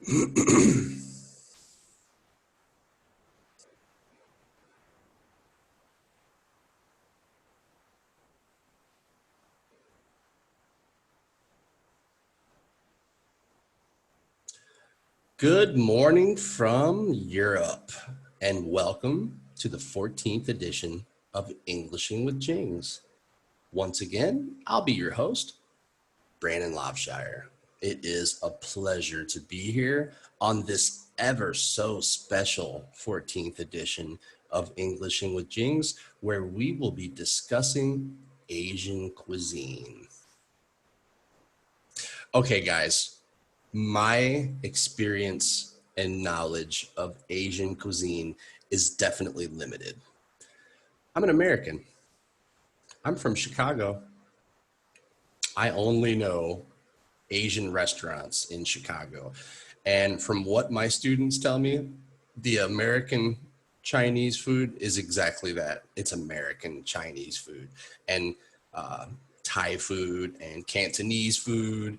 Good morning from Europe, and welcome to the 14th edition of Englishing with Jings. Once again, I'll be your host, Brandon Lobshire. It is a pleasure to be here on this ever so special 14th edition of Englishing with Jings, where we will be discussing Asian cuisine. Okay, guys, my experience and knowledge of Asian cuisine is definitely limited. I'm an American. I'm from Chicago. I only know Asian restaurants in Chicago. And from what my students tell me, the American Chinese food is exactly that. It's American Chinese food. And Thai food and Cantonese food,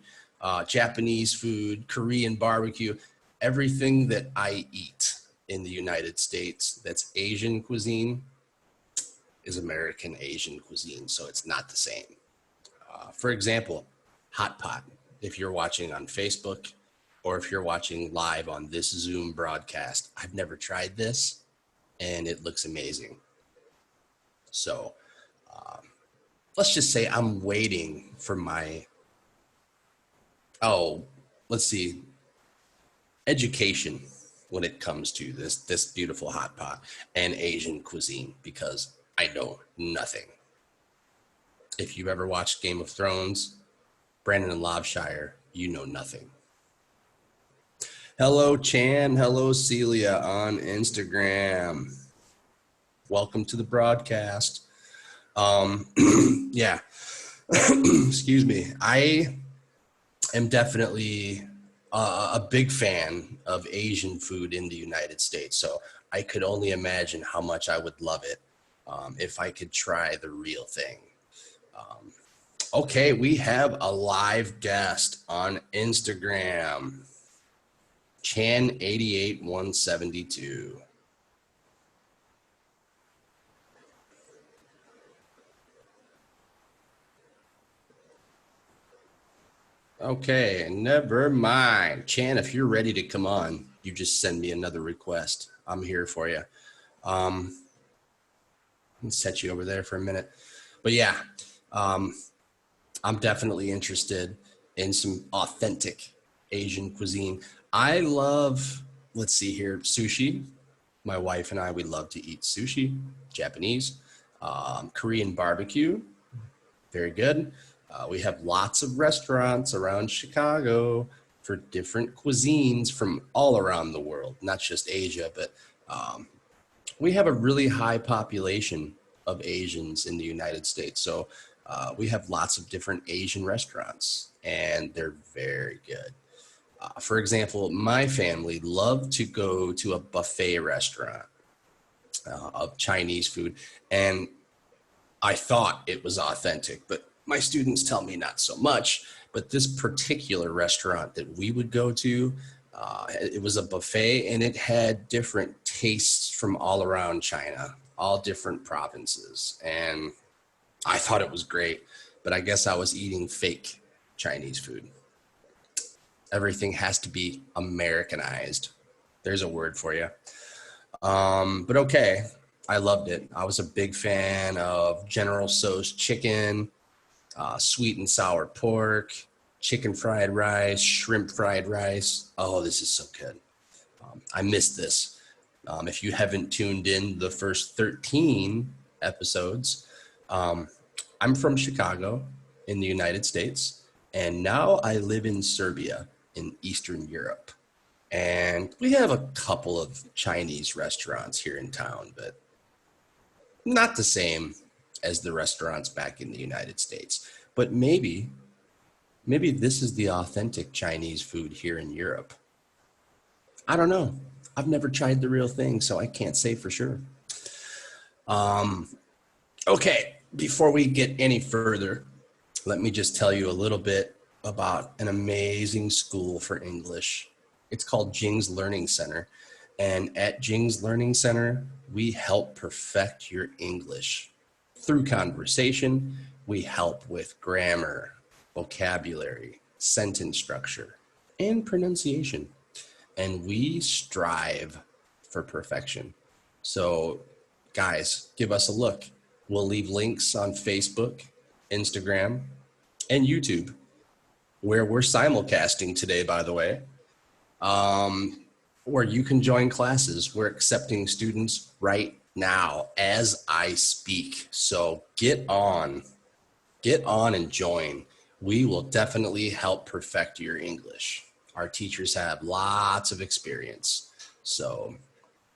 Japanese food, Korean barbecue, everything that I eat in the United States that's Asian cuisine is American Asian cuisine. So it's not the same. For example, hot pot. If you're watching on Facebook or if you're watching live on this Zoom broadcast, I've never tried this and it looks amazing. So let's just say I'm waiting for my, let's see, education when it comes to this beautiful hot pot and Asian cuisine, because I know nothing. If you've ever watched Game of Thrones, Brandon and Lobshire, you know nothing. Hello, Chan. Hello, Celia on Instagram. Welcome to the broadcast. Yeah. Excuse me. I am definitely a big fan of Asian food in the United States. So I could only imagine how much I would love it if I could try the real thing. Okay, we have a live guest on Instagram, Chan88172. Okay, never mind. Chan, if you're ready to come on, you just send me another request. I'm here for you. Let me set you over there for a minute. But yeah, I'm definitely interested in some authentic Asian cuisine. I love, let's see here, sushi. My wife and I, we love to eat sushi, Japanese, Korean barbecue, very good. We have lots of restaurants around Chicago for different cuisines from all around the world, not just Asia, but we have a really high population of Asians in the United States. So we have lots of different Asian restaurants, and they're very good. For example, my family loved to go to a buffet restaurant of Chinese food, and I thought it was authentic, but my students tell me not so much. But this particular restaurant that we would go to, it was a buffet and it had different tastes from all around China, all different provinces. And I thought it was great, but I guess I was eating fake Chinese food. Everything has to be Americanized. There's a word for you. But okay, I loved it. I was a big fan of General Tso's chicken, sweet and sour pork, chicken fried rice, shrimp fried rice. Oh, this is so good. I missed this. If you haven't tuned in the first 13 episodes, I'm from Chicago in the United States, and now I live in Serbia in Eastern Europe. And we have a couple of Chinese restaurants here in town, but not the same as the restaurants back in the United States. But maybe this is the authentic Chinese food here in Europe. I don't know. I've never tried the real thing, so I can't say for sure. Okay, before we get any further, let me just tell you a little bit about an amazing school for English It's called Jing's Learning Center. And at Jing's Learning Center, we help perfect your English. Through conversation, we help with grammar, vocabulary, sentence structure, and pronunciation. And we strive for perfection. So, guys, give us a look. We'll leave links on Facebook, Instagram, and YouTube, where we're simulcasting today, by the way, where you can join classes. We're accepting students right now as I speak. So get on and join. We will definitely help perfect your English. Our teachers have lots of experience. So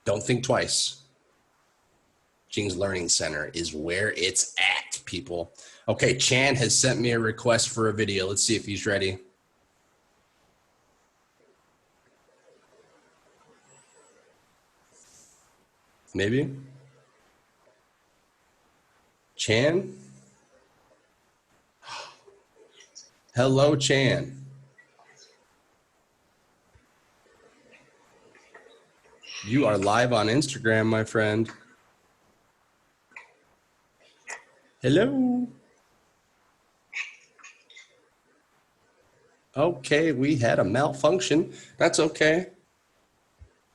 don't think twice. Jing's Learning Center is where it's at, people. Okay, Chan has sent me a request for a video. Let's see if he's ready. Maybe? Chan? Hello, Chan. You are live on Instagram, my friend. Hello. Okay, we had a malfunction. That's okay.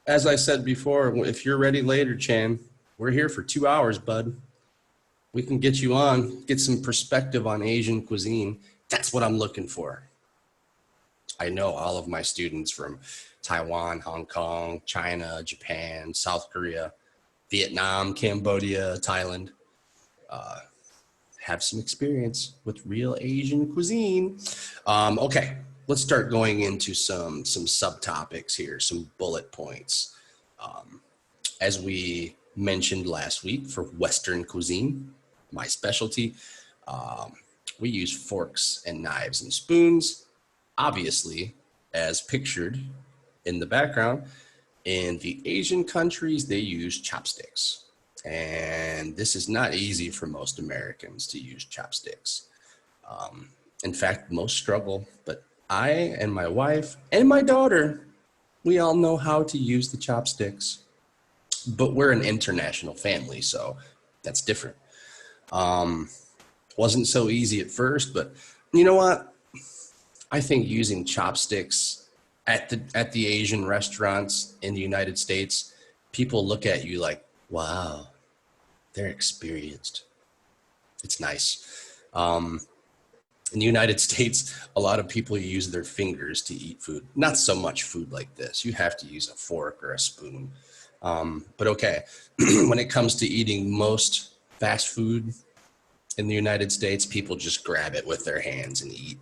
As I said before, if you're ready later, Chan, we're here for 2 hours, bud. We can get you on, get some perspective on Asian cuisine. That's what I'm looking for. I know all of my students from Taiwan, Hong Kong, China, Japan, South Korea, Vietnam, Cambodia, Thailand, have some experience with real Asian cuisine. Okay, let's start going into some subtopics here, some bullet points. As we mentioned last week, for Western cuisine, my specialty, we use forks and knives and spoons, obviously, as pictured in the background. In the Asian countries, they use chopsticks. And this is not easy for most Americans to use chopsticks. In fact, most struggle, but I and my wife and my daughter, we all know how to use the chopsticks. But we're an international family, so that's different. Wasn't so easy at first, but you know what? I think using chopsticks at the Asian restaurants in the United States, people look at you like, wow, they're experienced. It's nice. In the United States, a lot of people use their fingers to eat food. Not so much food like this. You have to use a fork or a spoon. But okay, when it comes to eating most fast food in the United States, people just grab it with their hands and eat.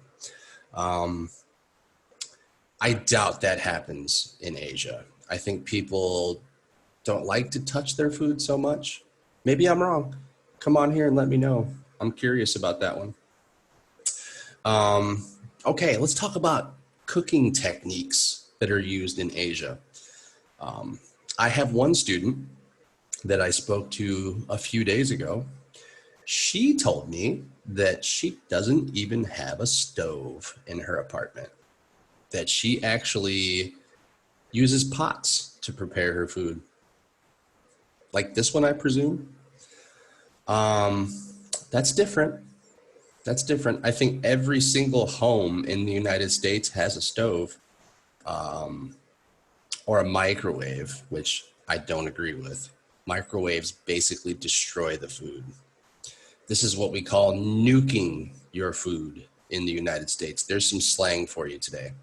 I doubt that happens in Asia. I think people don't like to touch their food so much. Maybe I'm wrong. Come on here and let me know. I'm curious about that one. Okay, let's talk about cooking techniques that are used in Asia. I have one student that I spoke to a few days ago. She told me that she doesn't even have a stove in her apartment, that she actually uses pots to prepare her food. Like this one, I presume. That's different. That's different. I think every single home in the United States has a stove, or a microwave, which I don't agree with. Microwaves basically destroy the food. This is what we call nuking your food in the United States. There's some slang for you today.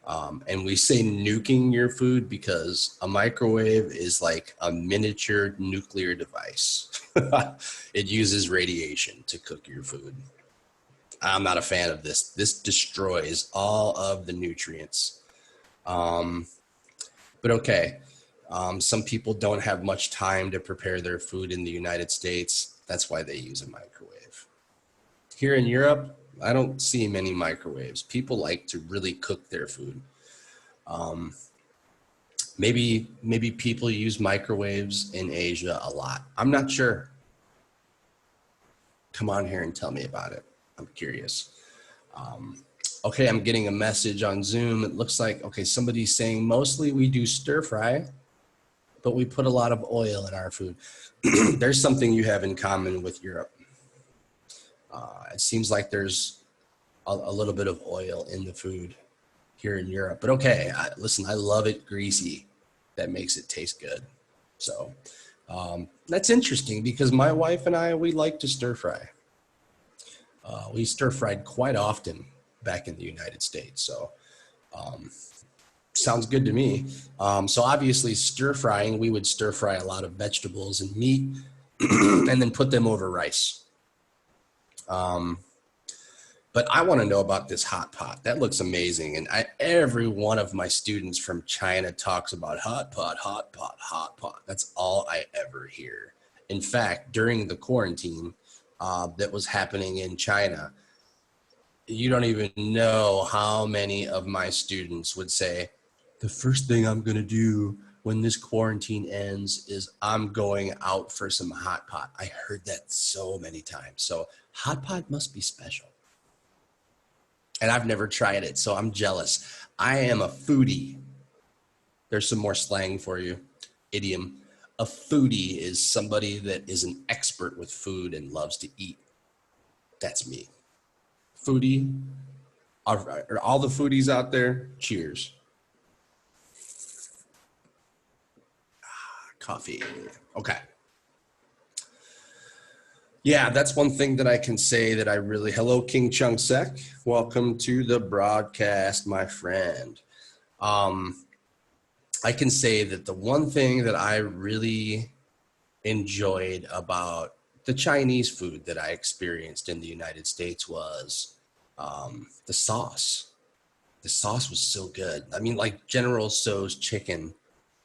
And we say nuking your food because a microwave is like a miniature nuclear device. It uses radiation to cook your food. I'm not a fan of this. This destroys all of the nutrients. But okay, some people don't have much time to prepare their food in the United States. That's why they use a microwave. Here in Europe, I don't see many microwaves. People like to really cook their food. Maybe people use microwaves in Asia a lot. I'm not sure. Come on here and tell me about it. I'm curious. Okay, I'm getting a message on Zoom. It looks like, okay, somebody's saying mostly we do stir fry, but we put a lot of oil in our food. There's something you have in common with Europe. It seems like there's a little bit of oil in the food here in Europe. But okay, listen, I love it greasy. That makes it taste good. So that's interesting because my wife and I, we like to stir fry. We stir fried quite often back in the United States. So sounds good to me. So obviously stir frying, we would stir fry a lot of vegetables and meat and then put them over rice. But I want to know about this hot pot. That looks amazing. And every one of my students from China talks about hot pot, hot pot, hot pot. That's all I ever hear. In fact, during the quarantine that was happening in China, you don't even know how many of my students would say, the first thing I'm going to do when this quarantine ends is I'm going out for some hot pot. I heard that so many times. So hot pot must be special. And I've never tried it, so I'm jealous. I am a foodie. There's some more slang for you, idiom. A foodie is somebody that is an expert with food and loves to eat. That's me. Foodie. Are all the foodies out there? Cheers. Coffee. Okay. Yeah, that's one thing that I can say that I really, hello, King Chung Sek. Welcome to the broadcast, my friend. I can say that the one thing that I really enjoyed about the Chinese food that I experienced in the United States was the sauce. The sauce was so good. I mean, like General Tso's chicken,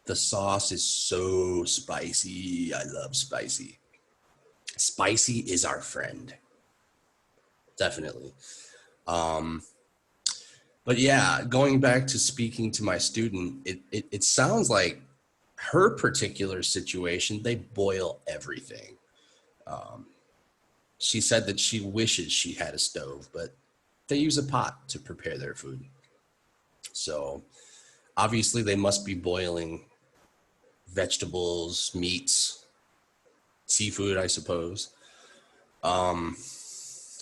the sauce is so spicy. I love spicy. Spicy is our friend, definitely. But yeah, going back to speaking to my student, it sounds like her particular situation, they boil everything. She said that she wishes she had a stove, but they use a pot to prepare their food. So obviously they must be boiling vegetables, meats, seafood, I suppose.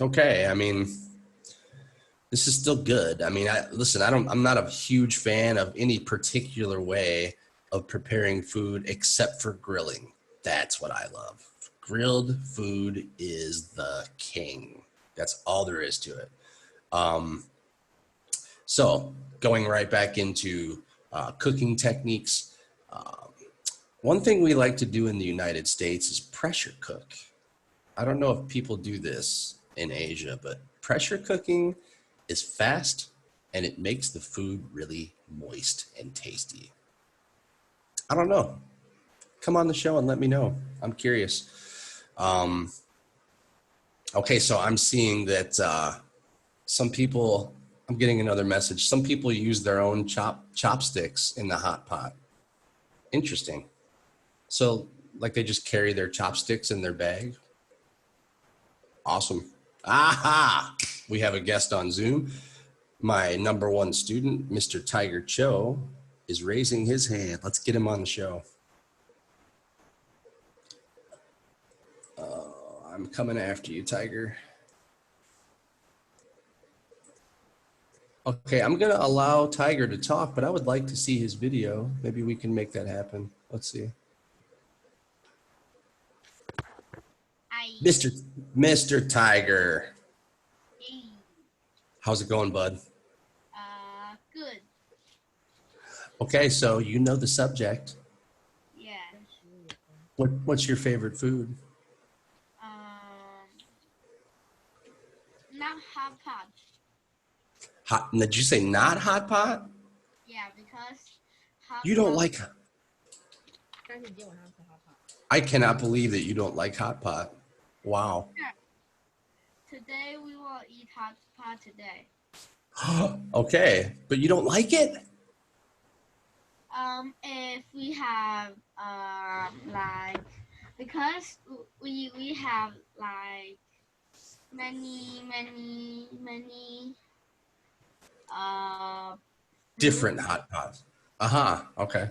Okay, I mean, this is still good. I mean, I'm not a huge fan of any particular way of preparing food except for grilling. That's what I love. Grilled food is the king. That's all there is to it. So going right back into cooking techniques, one thing we like to do in the United States is pressure cook. I don't know if people do this in Asia, but pressure cooking is fast and it makes the food really moist and tasty. I don't know. Come on the show and let me know. I'm curious. Okay, so I'm seeing that some people, I'm getting another message. Some people use their own chopsticks in the hot pot. Interesting. So, like they just carry their chopsticks in their bag. Awesome. Aha! We have a guest on Zoom. My number one student, Mr. Tiger Cho, is raising his hand. Let's get him on the show. I'm coming after you, Tiger. Okay, I'm going to allow Tiger to talk, but I would like to see his video. Maybe we can make that happen. Let's see. Mr. Mr. Tiger. Hey, How's it going, bud? good. Okay, so you know the subject. Yeah. What's your favorite food? Not hot pot. Hot, did you say not hot pot? Yeah, because hot You don't pot. like, I cannot believe that you don't like hot pot. Wow. Today we will eat hot pot today. Okay, but you don't like it? If we have like because we have like many uh, Different fruit hot pots. Uh-huh. Okay.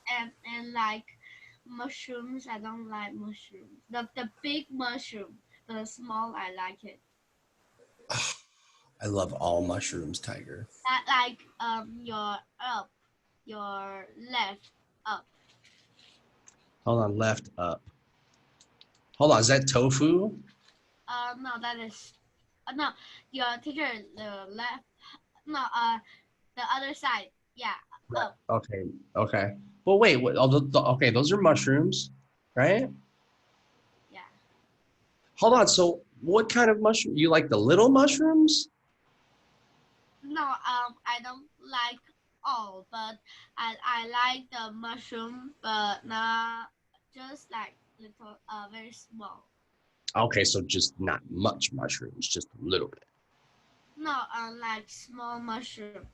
and like mushrooms. I don't like mushrooms. The big mushroom, the small I like it. I love all mushrooms, Tiger. That like your up, your left up. Hold on, left up. Hold on, is that tofu? No, that is no. Your teacher the left. No, the other side. Yeah, Right. up. Okay. Okay. Well, wait. Okay, those are mushrooms, right? Yeah. Hold on. So, what kind of mushroom? You like the little mushrooms? No, I don't like all, but I like the mushroom, but not just like little, very small. Okay, so just not much mushrooms, just a little bit. No, like small mushroom.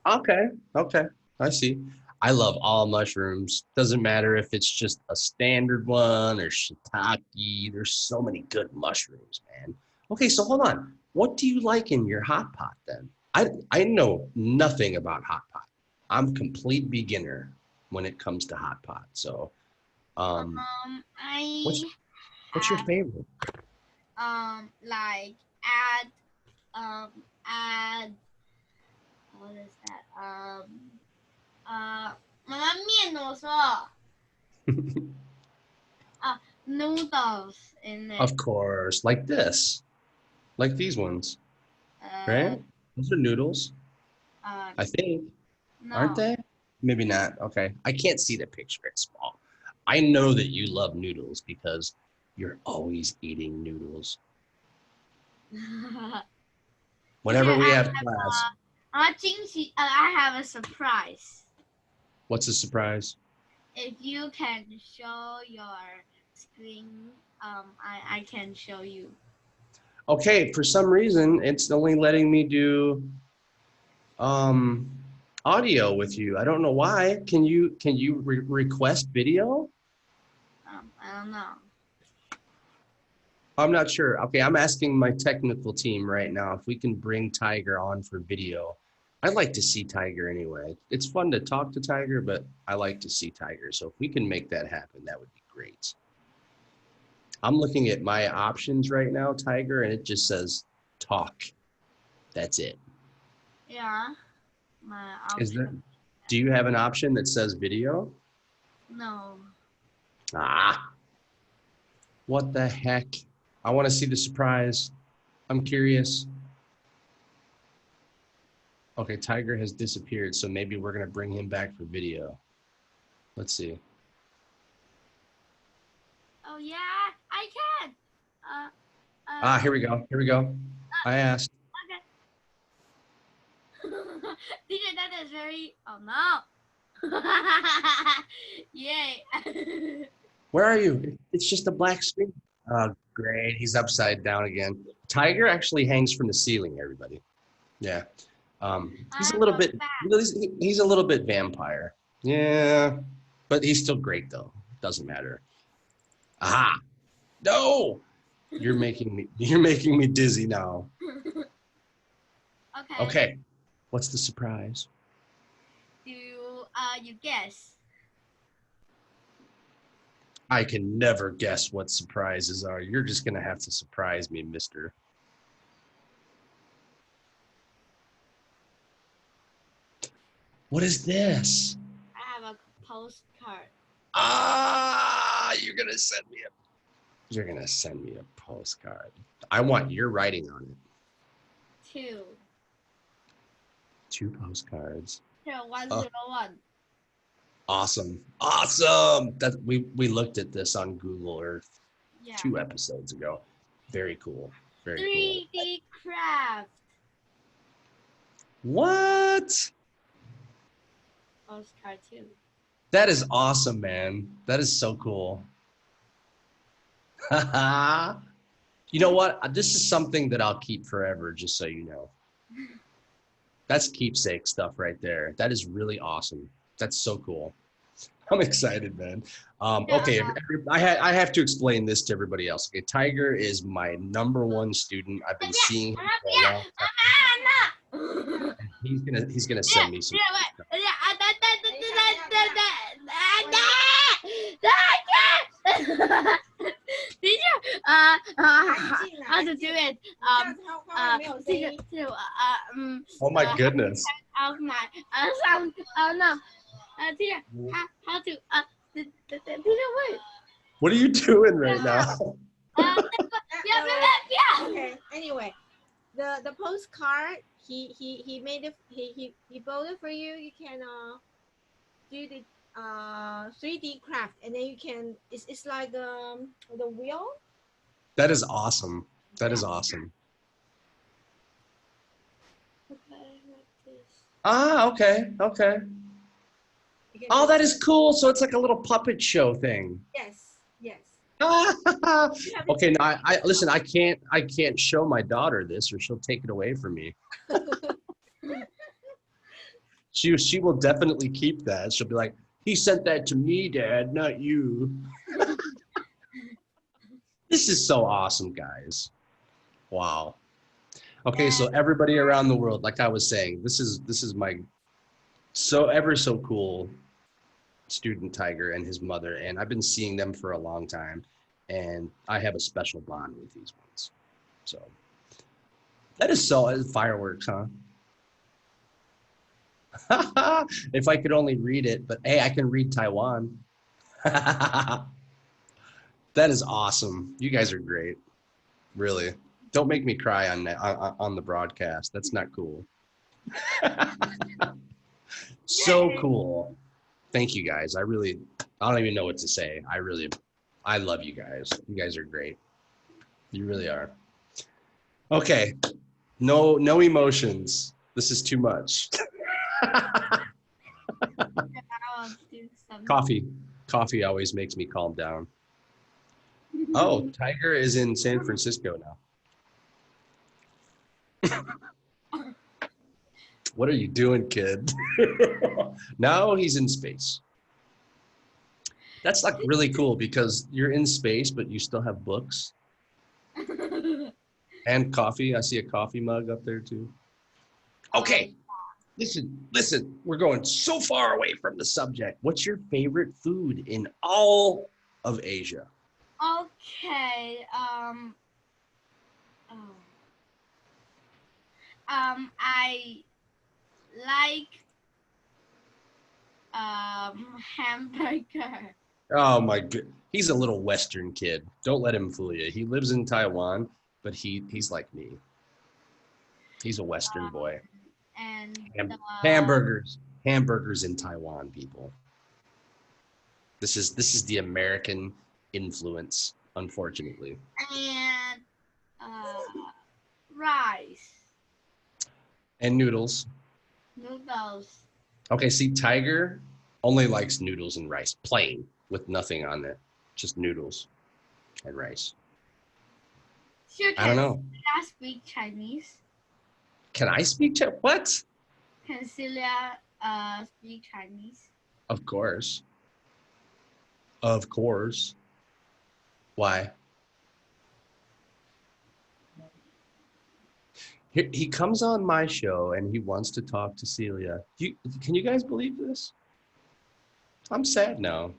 Okay. Okay. I see. I love all mushrooms. Doesn't matter if it's just a standard one or shiitake. There's so many good mushrooms, man. Okay, so hold on. What do you like in your hot pot then? I know nothing about hot pot. I'm complete beginner when it comes to hot pot. So, what's I what's your have favorite? like add add what is that妈妈面我说 noodles in it. Of course, like this, like these ones, Uh, right? Those are noodles, uh, I think. Aren't no. they? Maybe not. Okay. I can't see the picture. It's small. I know that you love noodles because you're always eating noodles. Teacher, Whenever we have class, I have a surprise. what's a surprise? If you can show your screen, I can show you. Okay, for some reason, it's only letting me do um, audio with you. I don't know why. Can you request video? I don't know. I'm not sure. Okay, I'm asking my technical team right now if we can bring Tiger on for video. I'd like to see Tiger anyway. It's fun to talk to Tiger, but I like to see Tiger. So if we can make that happen, that would be great. I'm looking at my options right now, Tiger, and it just says talk. That's it. Yeah, my Is there, option. do you have an option that says video? No. Ah, what the heck? I want to see the surprise. I'm curious. Okay, Tiger has disappeared, so maybe we're gonna bring him back for video. Let's see. Oh yeah, I can. Ah, here we go. Here we go. I asked. Okay. Teacher, that is very. Oh no. Yay. Where are you? It's just a black screen. Oh, great. He's upside down again. Tiger actually hangs from the ceiling, everybody. Yeah. He's a I little go bit, back. he's a little bit vampire. Yeah, but he's still great though. Doesn't matter. Aha. No. You're making me dizzy now. Okay. Okay. What's the surprise? Do you guess? I can never guess what surprises are. You're just gonna have to surprise me, mister. What is this? I have a postcard. Ah, you're gonna send me a postcard. I want your writing on it. Two. 2 postcards. Here, one Oh, zero one. awesome. Awesome. That we looked at this on Google Earth Yeah. 2 episodes ago. Very cool. Very cool. 3D craft. What? Postcard two. That is awesome, man. That is so cool. You know what? This is something that I'll keep forever, just so you know. That's keepsake stuff right there. That is really awesome. That's so cool. I'm excited, man. Okay, I have to explain this to everybody else. Okay, Tiger is my #1 student. I've been seeing him for a long time. He's gonna send me some. Teacher, 安静啦， how 安 to 静 do it? 这样子他会没有声 Teacher, 音。 teacher, Oh my goodness. of my sound. No, teacher, how to teacher, wait. What are you doing right now? Yeah. Okay. Anyway, the postcard he made it. He built it for you. You can do the 3D craft, and then you can. It's like the wheel. That is awesome. That is awesome. Ah, okay, okay. You can Oh, do- that is cool. So it's like a little puppet show thing. Yes. Yes. Okay, now I listen. I can't show my daughter this, or she'll take it away from me. She will definitely keep that. She'll be like, he sent that to me, Dad, not you. This is so awesome, guys. Wow. Okay, so everybody around the world, like I was saying, this is my so cool student tiger and his mother, and I've been seeing them for a long time, and I have a special bond with these ones. So that is so fireworks, huh? If I could only read it, but hey, I can read Taiwan. That is awesome. You guys are great. Really. Don't make me cry on the broadcast. That's not cool. So cool. Thank you guys. I don't even know what to say. I love you guys. You guys are great. You really are. Okay. No emotions. This is too much. I'll do some. Coffee always makes me calm down. Oh, Tiger is in San Francisco now. What are you doing, kid? Now he's in space. That's like really cool because you're in space, but you still have books and coffee. I see a coffee mug up there too. Okay, listen, we're going so far away from the subject. What's your favorite food in all of Asia? Okay. I like hamburger. Oh my good. He's a little Western kid. Don't let him fool you. He lives in Taiwan, but he's like me. He's a Western boy. And Hamburgers in Taiwan, people. This is the American influence, unfortunately. and rice, And noodles. noodles. Okay, see, Tiger only likes noodles and rice, plain, with nothing on it, just noodles and rice. Sure, I don't know. Celia speak Chinese? Can I speak what? Can Celia speak Chinese? Of course. Of course. Why? He comes on my show and he wants to talk to Celia. Can you guys believe this? I'm sad now.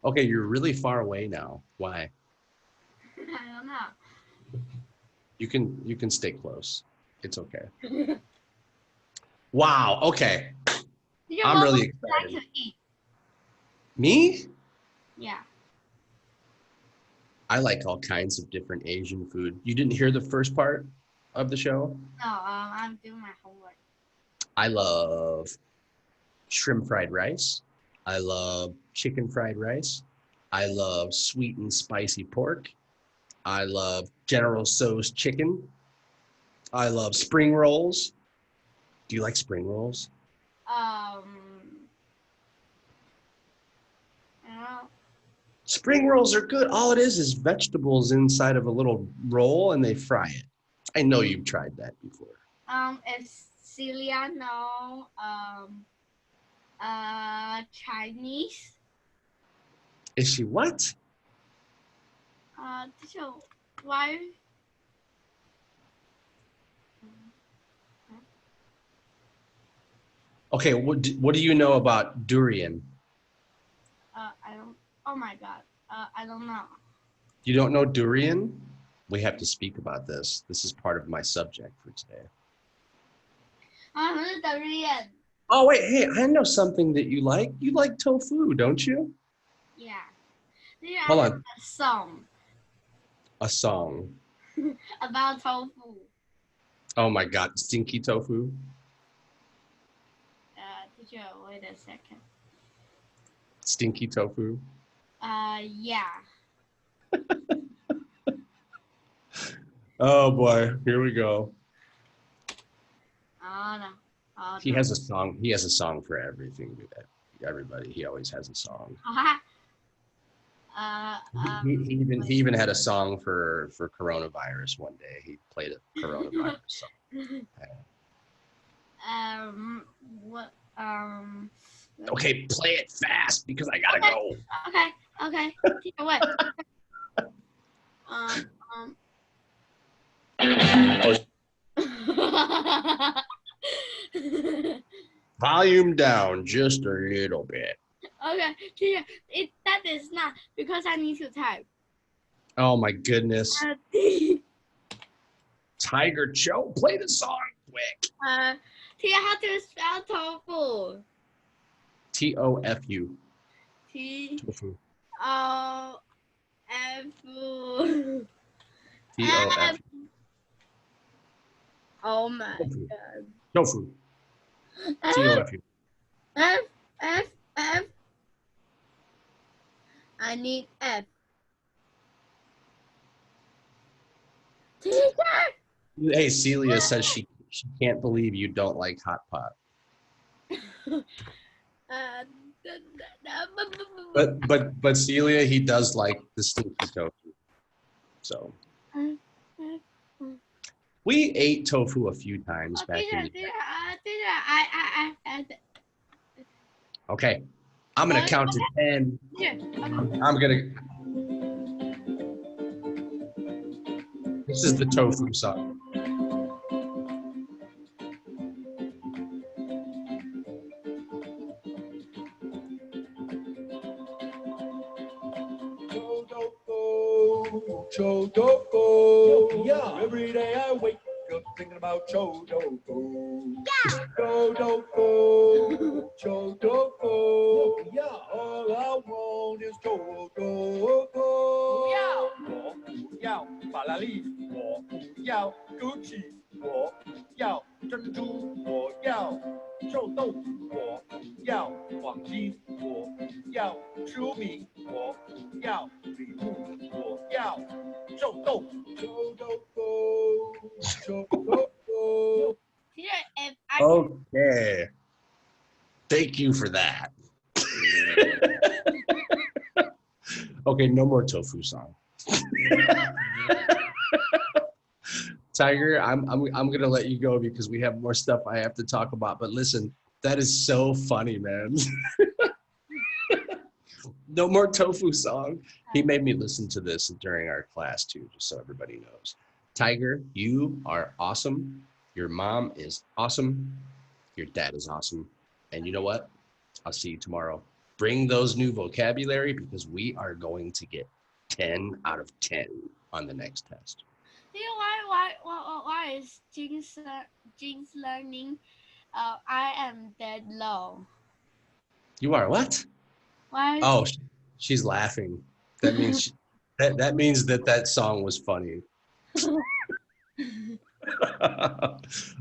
Okay, you're really far away now. Why? I don't know. You can stay close. It's okay. Wow. Okay. I'm really Like excited. to eat. Me? Yeah. I like all kinds of different Asian food. You didn't hear the first part of the show? No, I'm doing my homework. I love shrimp fried rice. I love chicken fried rice. I love sweet and spicy pork. I love General Tso's chicken. I love spring rolls. Do you like spring rolls? I don't know. Spring rolls are good. All it is vegetables inside of a little roll and they fry it. I know you've tried that before. If Celia know Chinese, Is she what? teacher, why Okay, what do you know about durian? I don't. Oh my god. I don't know. You don't know durian? We have to speak about this. This is part of my subject for today. The Korean. Oh, wait, hey, I know something that you like. You like tofu, don't you? Yeah. There Hold I on, have a song a song. about tofu. Oh my God, stinky tofu. Teacher, wait a second. Stinky tofu. Yeah. Oh boy, here we go. Oh no. Oh He no. has a song. He has a song for everything. Everybody. He always has a song. He even had a song for coronavirus one day. He played a coronavirus song. What? Okay, play it fast because I gotta go. Okay. Okay. Teacher, wait. Um. Volume down just a little bit. Okay, teacher, that is not because I need to type. Oh my goodness. Teacher, Tiger Joe, play the song quick. how to spell tofu? Tofu. T Tofu. O F. Tofu. Oh my Tofu. god. Tofu. F Tofu. F F F. I need F. Teacher. Hey, Celia says she can't believe you don't like hot pot. But Celia, he does like the stinky tofu. So we ate tofu a few times back in the day. Okay, I'm gonna count to 10. I'm gonna. This is the tofu song. Chodogo. Yeah. Every day I wake up thinking about Chodogo. Yeah. Chodogo. Chodogo. Yeah. All I want is Chodogo. Yeah. 我不要法拉利，我不要 Gucci， 我不要珍珠，我要臭豆腐，我不要黄金，我不要出名，我不要礼物，我要臭豆腐，臭豆腐，臭豆腐。 Okay. Thank you for that. Okay, no more tofu song. Tiger, I'm gonna let you go because we have more stuff I have to talk about. But listen, that is so funny, man. No more tofu song. He made me listen to this during our class too, just so everybody knows. Tiger, you are awesome. Your mom is awesome. Your dad is awesome. And you know what? I'll see you tomorrow. Bring those new vocabulary because we are going to get 10 out of 10 on the next test. Why is Jinx learning? I am dead low. You are what? Why? Oh, she's laughing. That means that means that song was funny.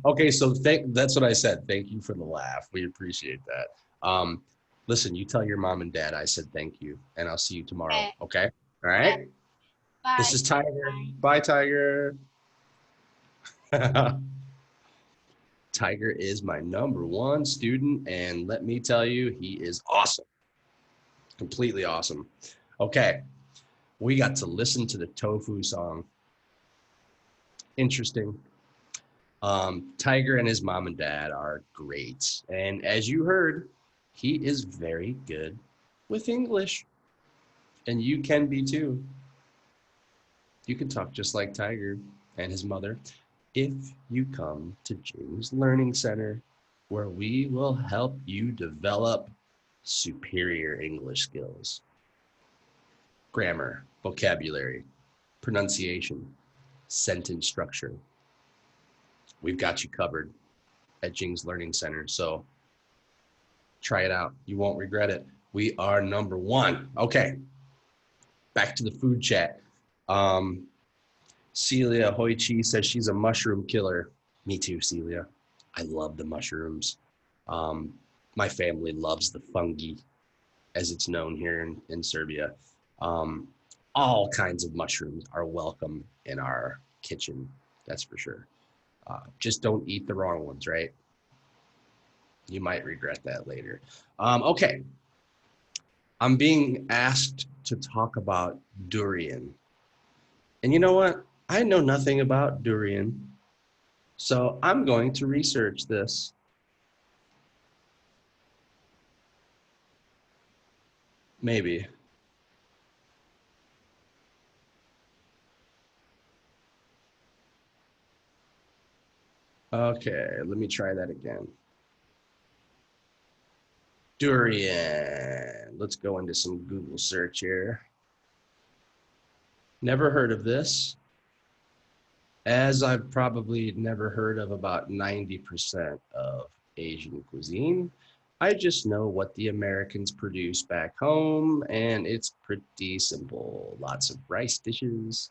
Okay, so that's what I said. Thank you for the laugh. We appreciate that. Listen, you tell your mom and dad I said thank you, and I'll see you tomorrow. Okay? All right? Bye. This is Tiger. Bye, Tiger. Tiger is my #1 student, and let me tell you, he is awesome. Completely awesome. Okay, we got to listen to the tofu song. Interesting. Tiger and his mom and dad are great. And as you heard, he is very good with English. And you can be too. You can talk just like Tiger and his mother if you come to James Learning Center. where we will help you develop superior English skills. Grammar, vocabulary, pronunciation, sentence structure. We've got you covered at Jing's Learning Center. So try it out. You won't regret it. We are number one. Okay. Back to the food chat. Celia Hoichi says she's a mushroom killer. Me too, Celia. I love the mushrooms. My family loves the fungi, as it's known here in Serbia. All kinds of mushrooms are welcome in our kitchen. That's for sure. Just don't eat the wrong ones, right? You might regret that later. Okay. I'm being asked to talk about durian. And you know what? I know nothing about durian. So I'm going to research this. Maybe. Okay, let me try that again. Durian. Let's go into some Google search here. Never heard of this, as I've probably never heard of about 90% of Asian cuisine. I just know what the Americans produce back home, and it's pretty simple. Lots of rice dishes,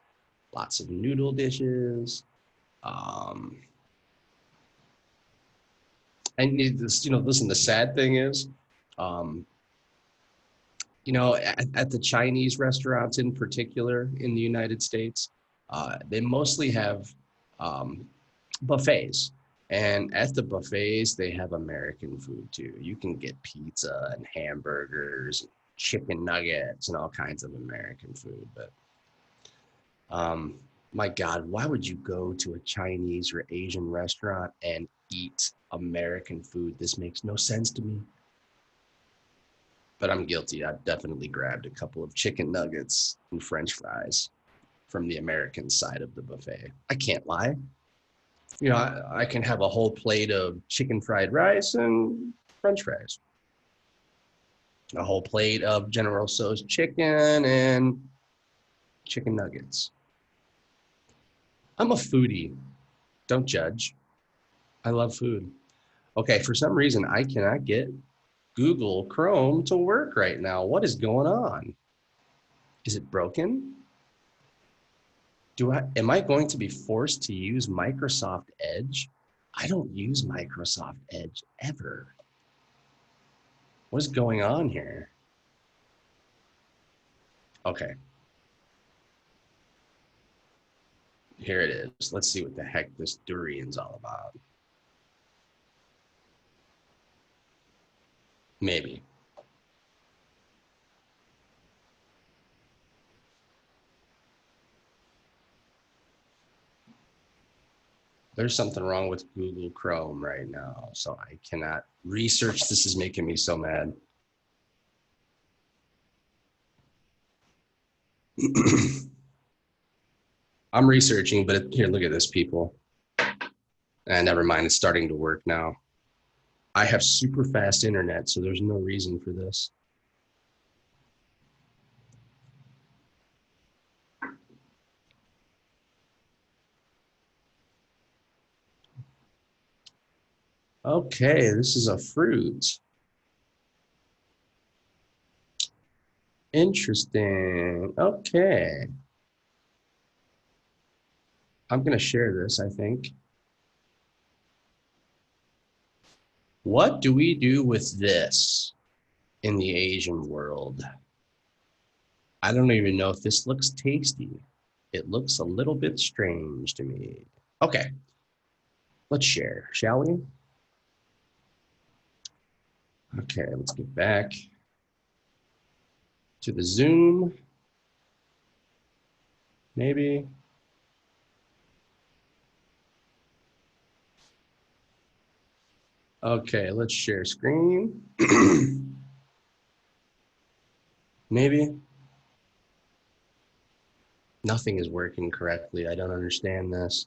lots of noodle dishes. And this, listen, the sad thing is, at the Chinese restaurants in particular in the United States, they mostly have buffets. And at the buffets, they have American food too. You can get pizza and hamburgers, chicken nuggets, and all kinds of American food. But my God, why would you go to a Chinese or Asian restaurant and eat American food? This makes no sense to me. But I'm guilty. I've definitely grabbed a couple of chicken nuggets and French fries from the American side of the buffet. I can't lie. I can have a whole plate of chicken fried rice and French fries. A whole plate of General Tso's chicken and chicken nuggets. I'm a foodie. Don't judge. I love food. Okay, for some reason, I cannot get Google Chrome to work right now. What is going on? Is it broken? Am I going to be forced to use Microsoft Edge? I don't use Microsoft Edge ever. What is going on here? Okay. Here it is. Let's see what the heck this durian's all about. Maybe. There's something wrong with Google Chrome right now, so I cannot research. This is making me so mad. I'm researching, but here, look at this, people. And never mind, it's starting to work now. I have super fast internet, so there's no reason for this. Okay, this is a fruit. Interesting. Okay. I'm going to share this, I think. What do we do with this in the Asian world? I don't even know if this looks tasty. It looks a little bit strange to me. Okay, let's share, shall we? Okay, let's get back to the Zoom. Maybe. Okay, let's share screen. Maybe. Nothing is working correctly. I don't understand this.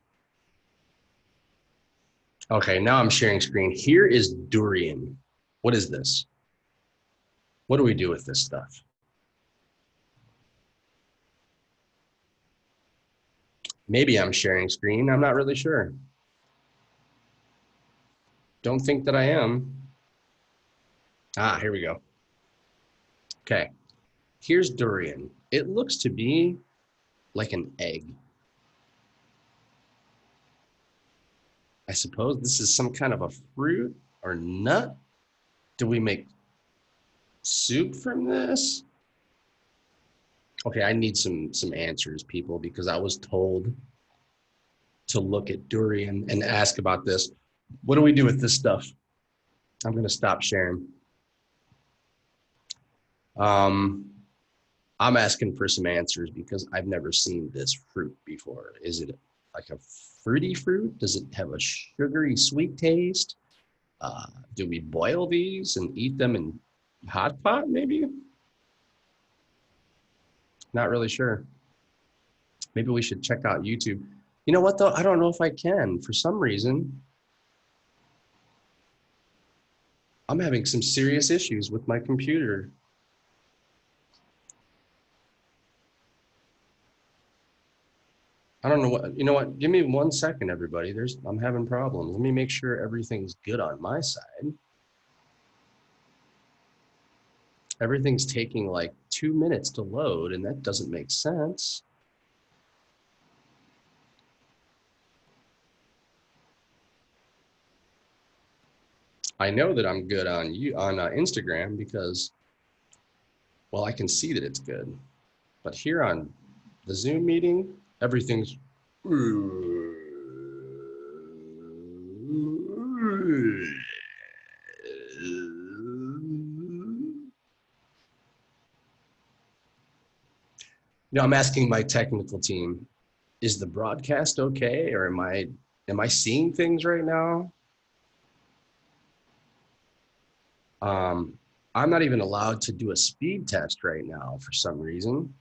Okay, now I'm sharing screen. Here is durian. What is this? What do we do with this stuff? Maybe I'm sharing screen. I'm not really sure. Don't think that I am. Ah, here we go. Okay, here's durian. It looks to be like an egg. I suppose this is some kind of a fruit or nut. Do we make soup from this? Okay, I need some answers, people, because I was told to look at durian and ask about this. What do we do with this stuff? I'm gonna stop sharing. I'm asking for some answers because I've never seen this fruit before. Is it like a fruity fruit? Does it have a sugary sweet taste? Do we boil these and eat them in hot pot maybe? Not really sure. Maybe we should check out YouTube. You know what though? I don't know if I can. For some reason, I'm having some serious issues with my computer. I don't know what, you know what? Give me 1 second, everybody. I'm having problems. Let me make sure everything's good on my side. Everything's taking like 2 minutes to load, and that doesn't make sense. I know that I'm good on Instagram because, well, I can see that it's good. But here on the Zoom meeting, everything's I'm asking my technical team, is the broadcast okay, or am I seeing things right now? I'm not even allowed to do a speed test right now for some reason.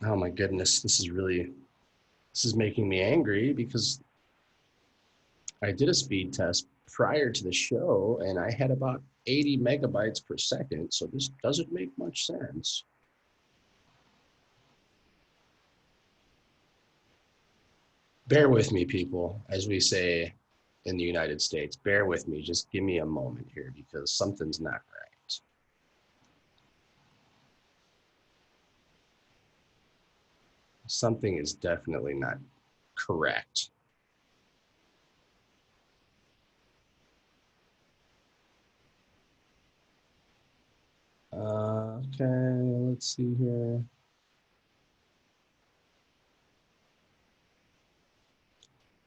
Oh my goodness, this is making me angry because I did a speed test prior to the show and I had about 80 megabytes per second, so this doesn't make much sense. Bear with me, people, as we say in the United States. Bear with me, just give me a moment here because something's not right. Something is definitely not correct. Okay, let's see here.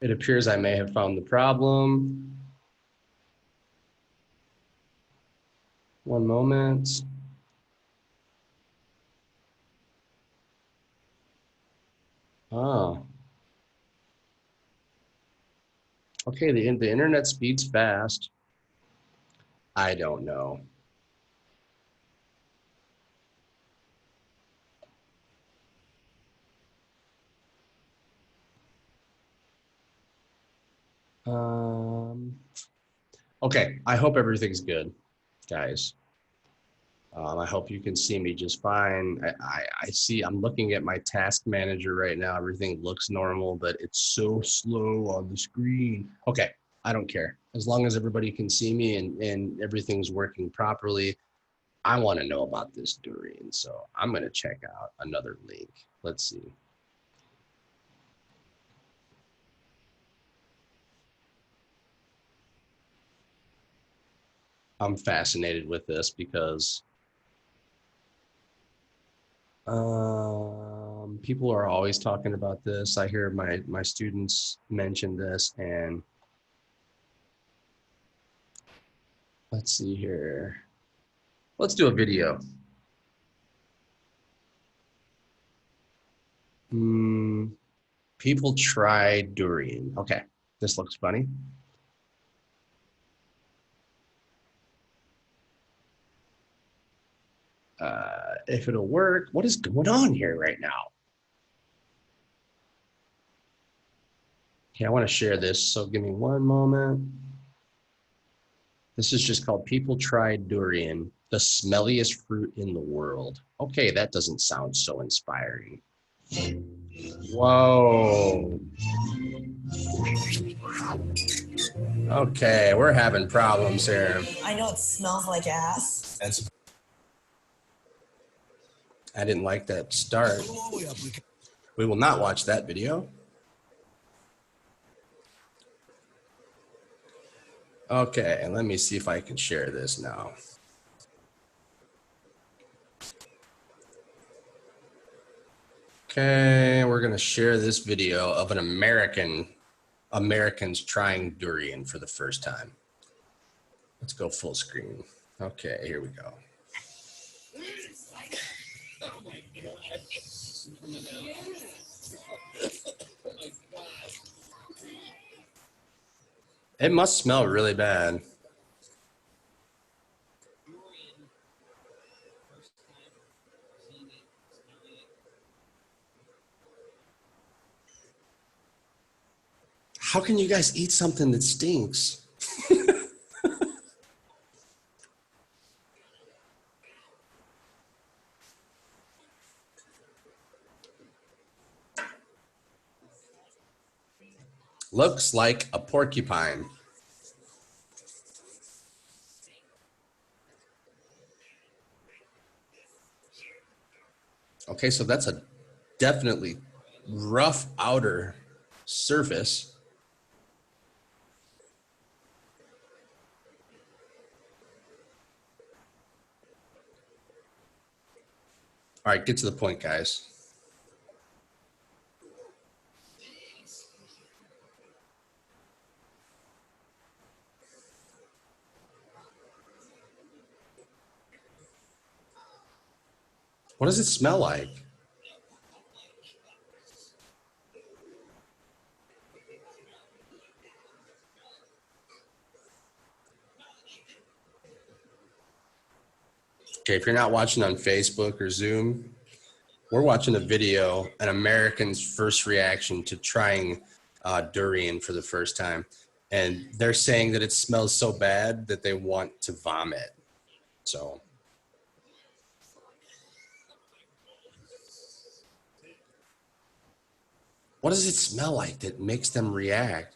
It appears I may have found the problem. One moment. Oh. Okay, the internet speed's fast. I don't know. Okay, I hope everything's good, guys. I hope you can see me just fine. I see, I'm looking at my task manager right now. Everything looks normal, but it's so slow on the screen. Okay, I don't care. As long as everybody can see me and everything's working properly, I want to know about this durian. So I'm going to check out another link. Let's see. I'm fascinated with this because people are always talking about this. I hear my students mention this, and let's see here. Let's do a video. People try durian. Okay, this looks funny. If it'll work, what is going on here right now? Okay, I want to share this, so give me one moment. This is just called People Try Durian, the smelliest fruit in the world. Okay, that doesn't sound so inspiring. Whoa. Okay, we're having problems here. I know it smells like ass. I didn't like that start. We will not watch that video. Okay, and let me see if I can share this now. Okay, we're gonna share this video of an Americans trying durian for the first time. Let's go full screen. Okay, here we go. It must smell really bad. How can you guys eat something that stinks? Looks like a porcupine. Okay, so that's a definitely rough outer surface. All right, get to the point, guys. What does it smell like? Okay, if you're not watching on Facebook or Zoom, we're watching a video, an American's first reaction to trying durian for the first time. And they're saying that it smells so bad that they want to vomit. So. What does it smell like that makes them react?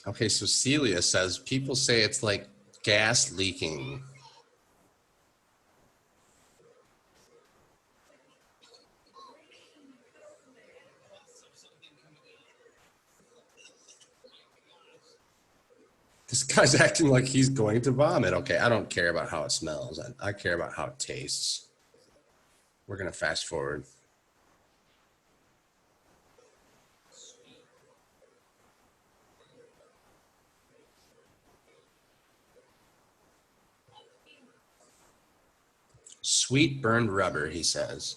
Okay, so Celia says people say it's like gas leaking. This guy's acting like he's going to vomit. Okay, I don't care about how it smells. I care about how it tastes. We're going to fast forward. Sweet burned rubber, he says.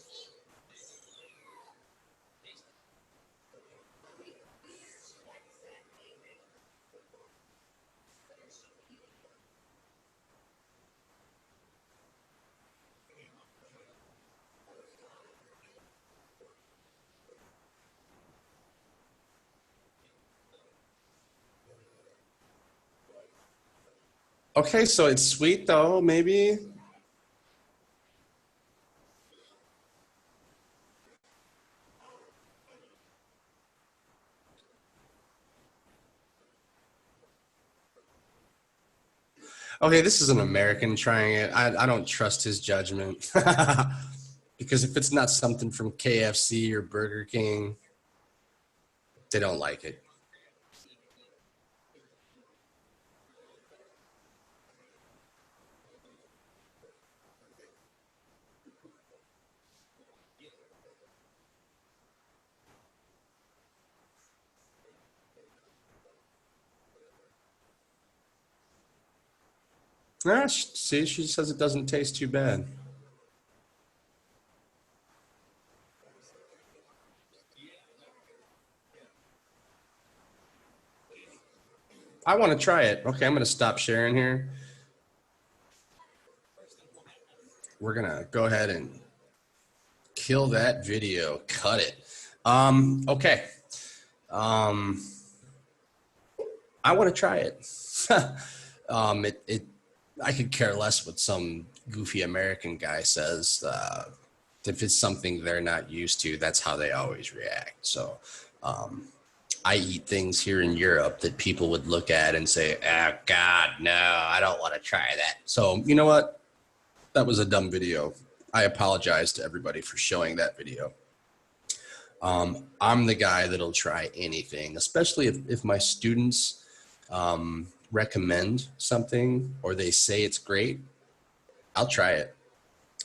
Okay, so it's sweet though, maybe. Okay, this is an American trying it. I don't trust his judgment. Because if it's not something from KFC or Burger King, they don't like it. Ah, see, she says it doesn't taste too bad. I want to try it. Okay, I'm going to stop sharing here. We're going to go ahead and kill that video. Cut it. Okay. I want to try it. I could care less what some goofy American guy says. If it's something they're not used to, that's how they always react. So, I eat things here in Europe that people would look at and say, "Oh God, no, I don't want to try that." So, you know what? That was a dumb video. I apologize to everybody for showing that video. I'm the guy that'll try anything, especially if my students recommend something or they say it's great. I'll try it.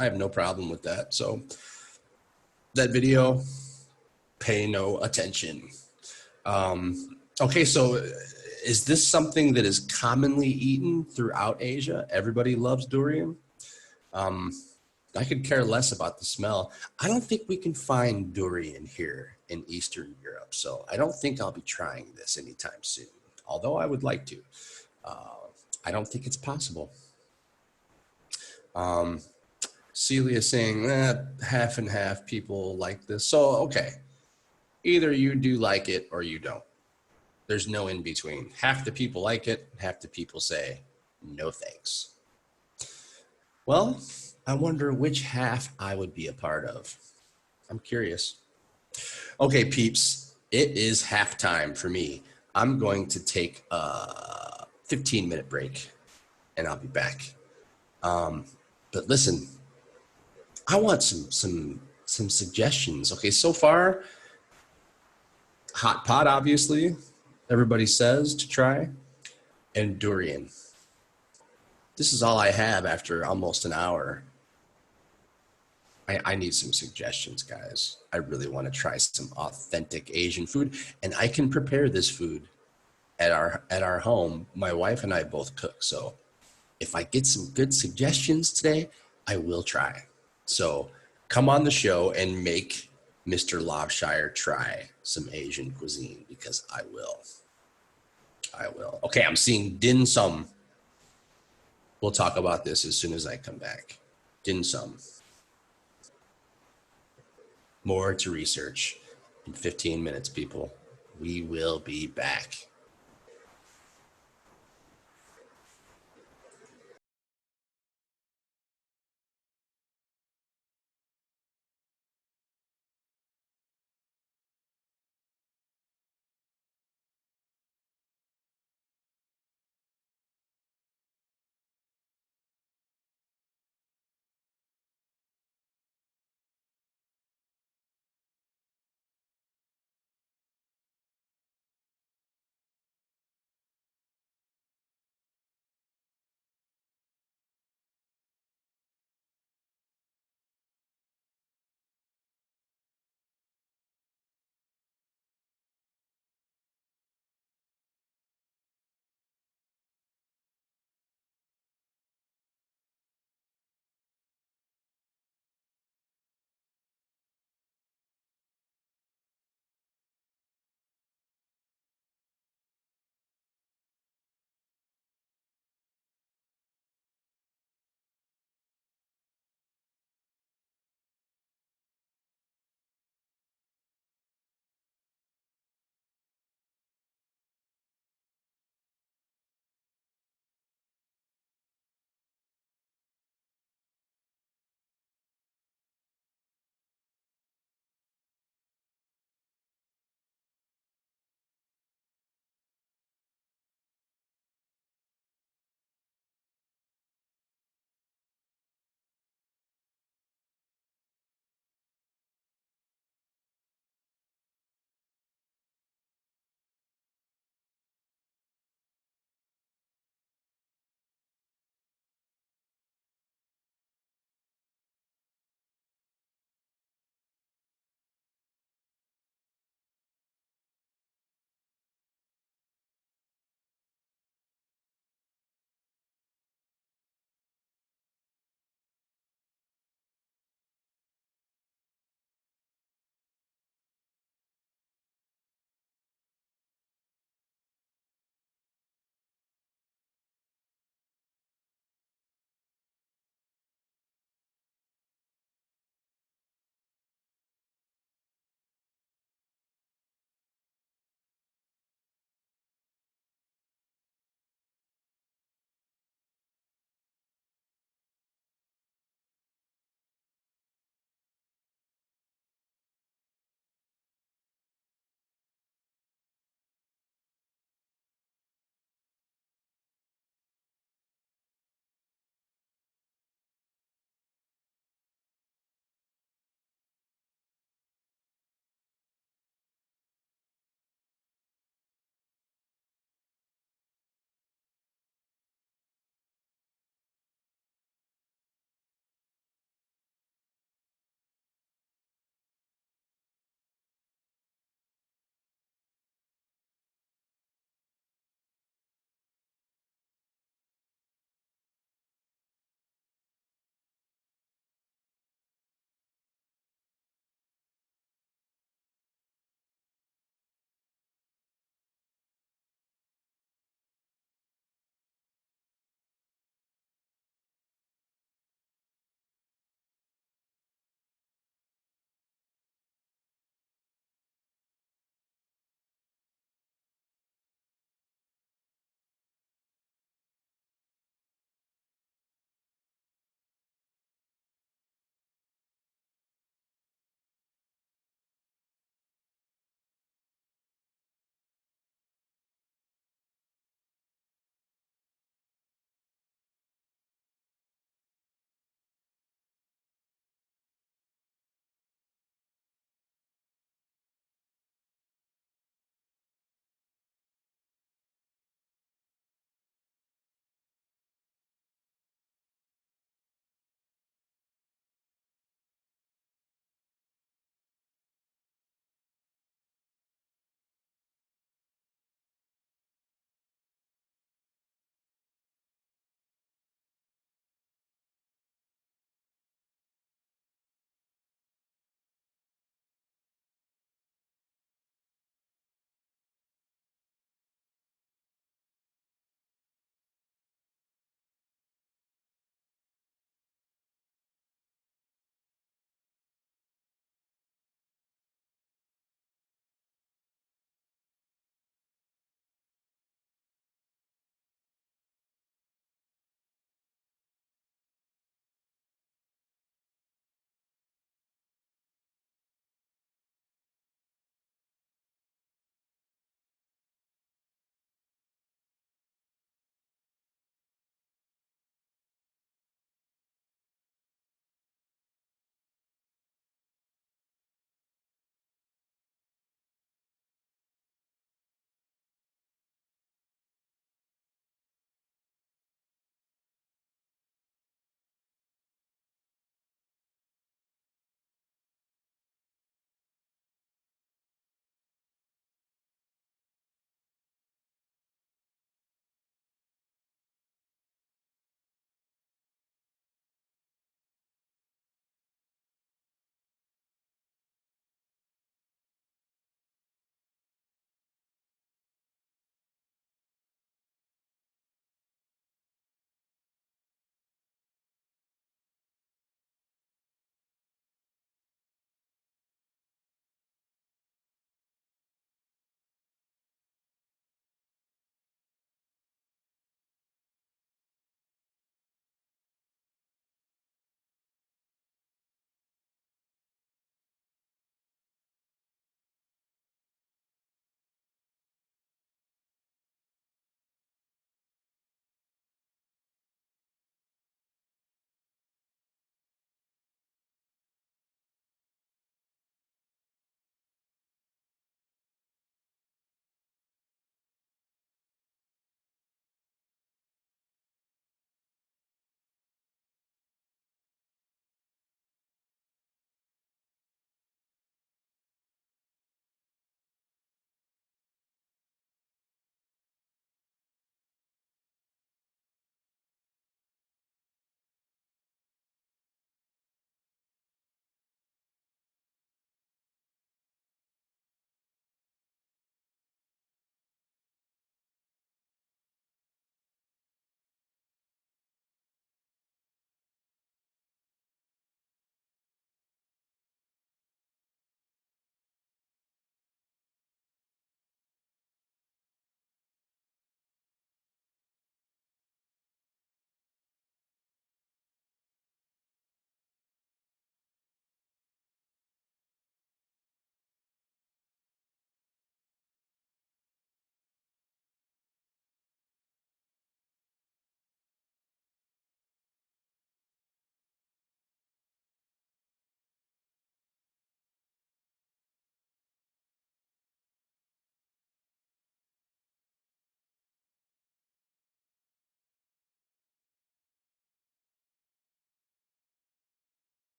I have no problem with that. So that video, pay no attention. Okay, so is this something that is commonly eaten throughout Asia? Everybody loves durian. I could care less about the smell. I don't think we can find durian here in Eastern Europe, so I don't think I'll be trying this anytime soon, although I would like to. I don't think it's possible. Celia saying, half and half people like this. So, okay, either you do like it or you don't. There's no in between. Half the people like it, half the people say, no thanks. Well, I wonder which half I would be a part of. I'm curious. Okay, peeps, it is halftime for me. I'm going to take a 15-minute break and I'll be back. But listen, I want some suggestions. Okay, so far, hot pot, obviously, everybody says to try, and durian. This is all I have after almost an hour. I need some suggestions, guys. I really want to try some authentic Asian food, and I can prepare this food at our home. My wife and I both cook, so if I get some good suggestions today, I will try. So come on the show and make Mr. Loveshire try some Asian cuisine, because I will. I will. Okay, I'm seeing dim sum. We'll talk about this as soon as I come back. Dim sum. More to research in 15 minutes, people. We will be back.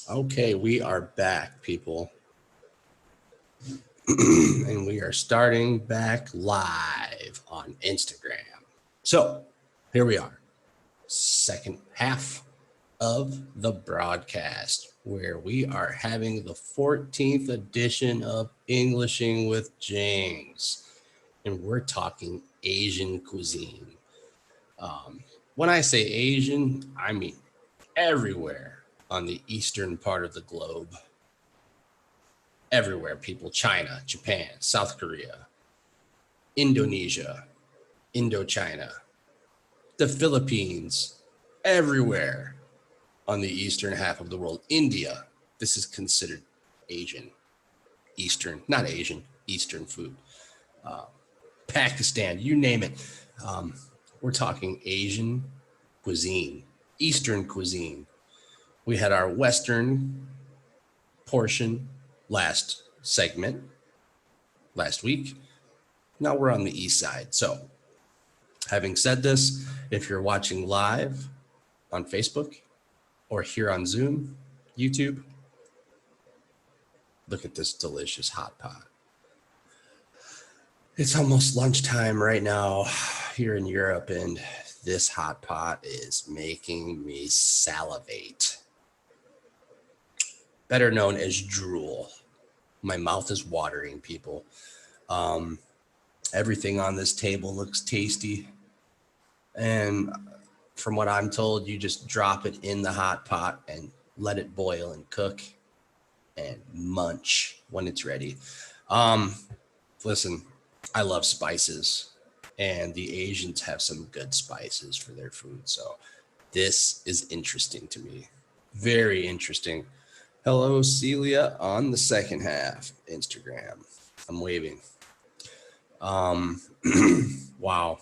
Okay, we are back, people. And we are starting back live on Instagram. So here we are, second half of the broadcast, where we are having the 14th edition of Englishing with James. And we're talking Asian cuisine. When I say Asian, I mean everywhere on the eastern part of the globe. Everywhere, people. China, Japan, South Korea, Indonesia, Indochina, the Philippines, everywhere on the eastern half of the world. India, this is considered Asian. Eastern, not Asian, Eastern food. Pakistan, you name it. We're talking Asian cuisine, Eastern cuisine. We had our Western portion last segment, last week. Now we're on the East side. So, having said this, if you're watching live on Facebook or here on Zoom, YouTube, look at this delicious hot pot. It's almost lunchtime right now here in Europe, and this hot pot is making me salivate. Better known as drool. My mouth is watering, people. Everything on this table looks tasty. And from what I'm told, you just drop it in the hot pot and let it boil and cook and munch when it's ready. Listen, I love spices, and the Asians have some good spices for their food. So this is interesting to me. Very interesting. Hello, Celia on the second half Instagram. I'm waving. Wow.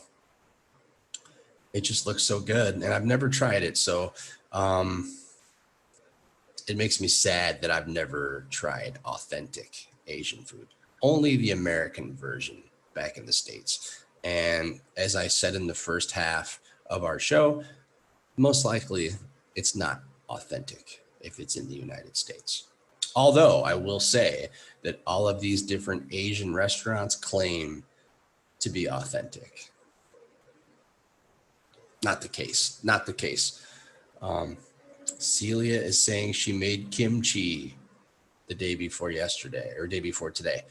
It just looks so good, and I've never tried it. So it makes me sad that I've never tried authentic Asian food. Only the American version back in the States. And as I said in the first half of our show, most likely it's not authentic if it's in the United States. Although I will say that all of these different Asian restaurants claim to be authentic. Not the case. Not the case. Celia is saying she made kimchi the day before yesterday or day before today.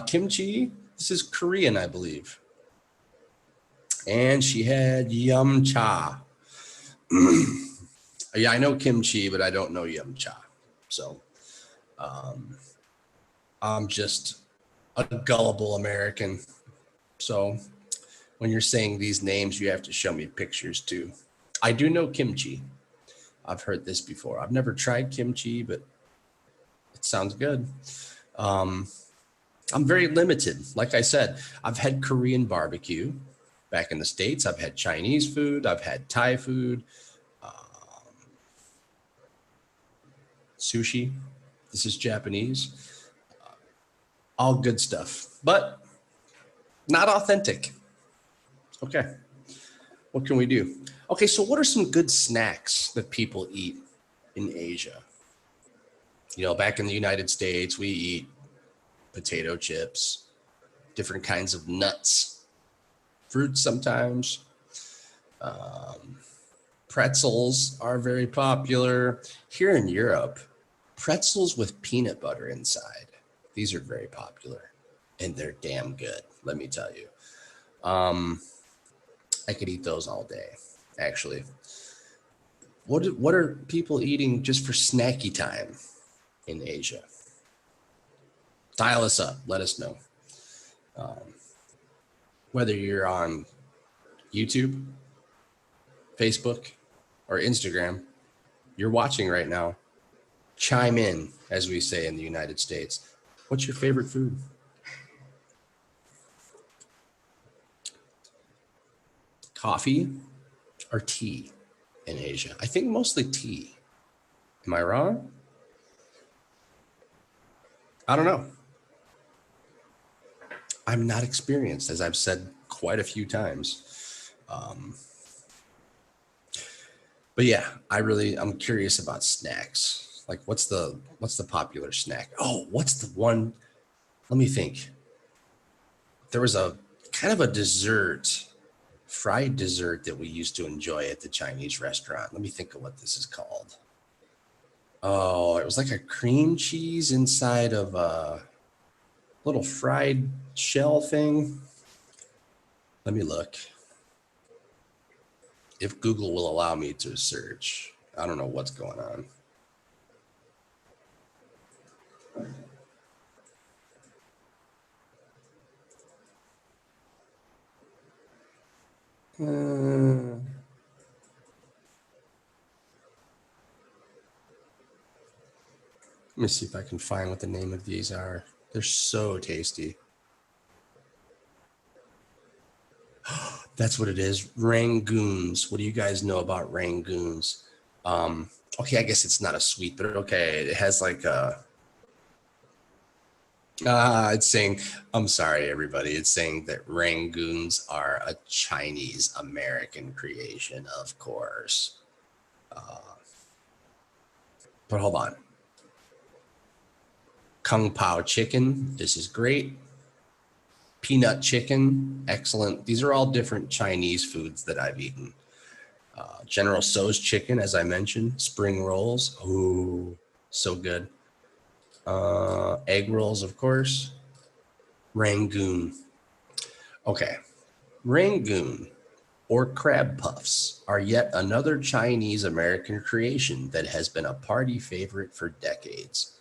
Kimchi, this is Korean, I believe. And she had yum cha. Yeah, I know kimchi, but I don't know yum cha. So I'm just a gullible American. So when you're saying these names, you have to show me pictures too. I do know kimchi. I've heard this before. I've never tried kimchi, but it sounds good. I'm very limited. Like I said, I've had Korean barbecue back in the States. I've had Chinese food. I've had Thai food. Sushi. This is Japanese. All good stuff, but not authentic. Okay. What can we do? Okay, so what are some good snacks that people eat in Asia? You know, back in the United States, we eat potato chips, different kinds of nuts, fruits sometimes. Pretzels are very popular. Here in Europe, pretzels with peanut butter inside. These are very popular, and they're damn good, let me tell you. I could eat those all day, actually. What are people eating just for snacky time in Asia? Dial us up. Let us know. Whether you're on YouTube, Facebook, or Instagram, you're watching right now. Chime in, as we say in the United States. What's your favorite food? Coffee or tea in Asia? I think mostly tea. Am I wrong? I don't know. I'm not experienced, as I've said quite a few times. But yeah, I'm curious about snacks. Like what's the popular snack? Oh, what's the one? Let me think. There was a kind of a dessert, fried dessert that we used to enjoy at the Chinese restaurant. Let me think of what this is called. Oh, it was like a cream cheese inside of a little fried shell thing. Let me look. If Google will allow me to search. I don't know what's going on. Let me see if I can find what the name of these are. They're so tasty. That's what it is. Rangoons. What do you guys know about rangoons? Okay, I guess it's not a sweet, but okay. It has like a it's saying, I'm sorry, everybody. It's saying that rangoons are a Chinese American creation, of course. But hold on. Kung Pao chicken. This is great. Peanut chicken. Excellent. These are all different Chinese foods that I've eaten. General Tso's chicken, as I mentioned. Spring rolls. Ooh, so good. Egg rolls, of course. Rangoon. Okay. Rangoon or crab puffs are yet another Chinese American creation that has been a party favorite for decades.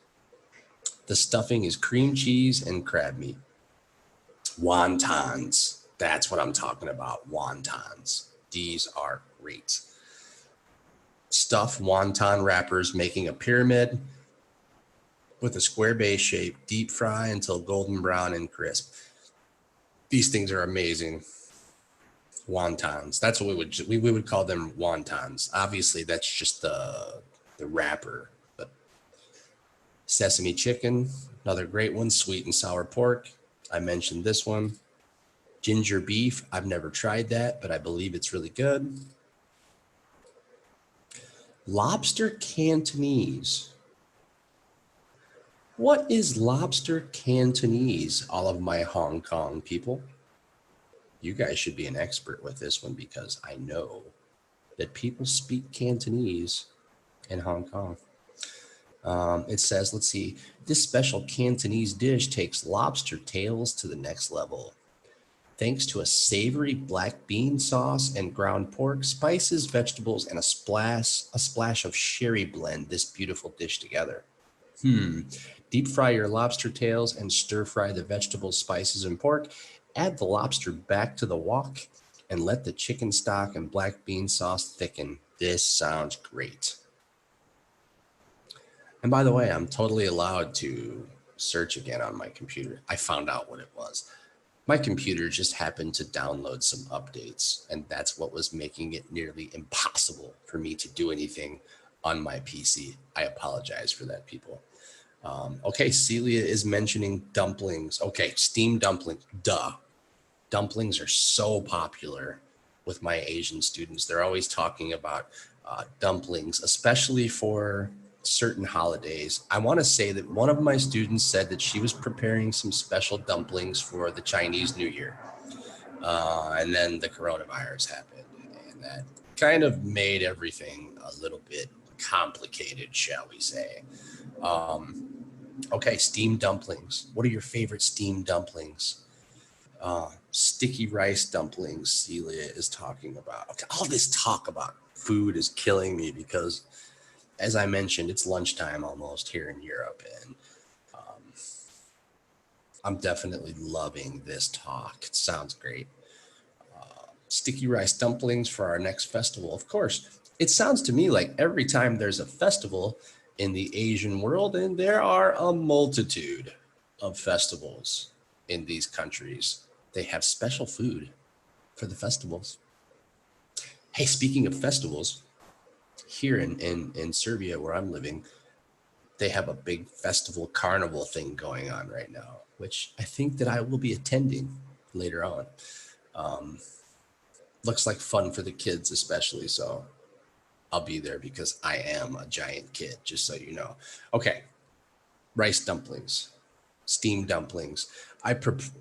The stuffing is cream cheese and crab meat. Wontons. That's what I'm talking about. Wontons. These are great. Stuffed wonton wrappers making a pyramid with a square base shape, deep fry until golden brown and crisp. These things are amazing. Wontons. That's what we would call them, wontons. Obviously, that's just the wrapper. But sesame chicken, another great one. Sweet and sour pork. I mentioned this one. Ginger beef. I've never tried that, but I believe it's really good. Lobster Cantonese. What is lobster Cantonese, all of my Hong Kong people? You guys should be an expert with this one because I know that people speak Cantonese in Hong Kong. It says, let's see, this special Cantonese dish takes lobster tails to the next level. Thanks to a savory black bean sauce and ground pork, spices, vegetables, and a splash of sherry blend this beautiful dish together. Deep fry your lobster tails and stir fry the vegetables, spices, and pork. Add the lobster back to the wok and let the chicken stock and black bean sauce thicken. This sounds great. And by the way, I'm totally allowed to search again on my computer. I found out what it was. My computer just happened to download some updates, and that's what was making it nearly impossible for me to do anything on my PC. I apologize for that, people. Okay, Celia is mentioning dumplings. Okay, steamed dumplings. Duh. Dumplings are so popular with my Asian students. They're always talking about dumplings, especially for certain holidays. I want to say that one of my students said that she was preparing some special dumplings for the Chinese New Year. And then the coronavirus happened, and that kind of made everything a little bit complicated, shall we say. Okay, steamed dumplings. What are your favorite steamed dumplings? Sticky rice dumplings, Celia is talking about. Okay, all this talk about food is killing me because, as I mentioned, it's lunchtime almost here in Europe, and I'm definitely loving this talk. It sounds great. Sticky rice dumplings for our next festival. Of course, it sounds to me like every time there's a festival in the Asian world, and there are a multitude of festivals in these countries, they have special food for the festivals. Hey, speaking of festivals, here in Serbia, where I'm living, they have a big festival carnival thing going on right now, which I think that I will be attending later on. Looks like fun for the kids, especially. So I'll be there because I am a giant kid, just so you know. Okay, rice dumplings, steamed dumplings. I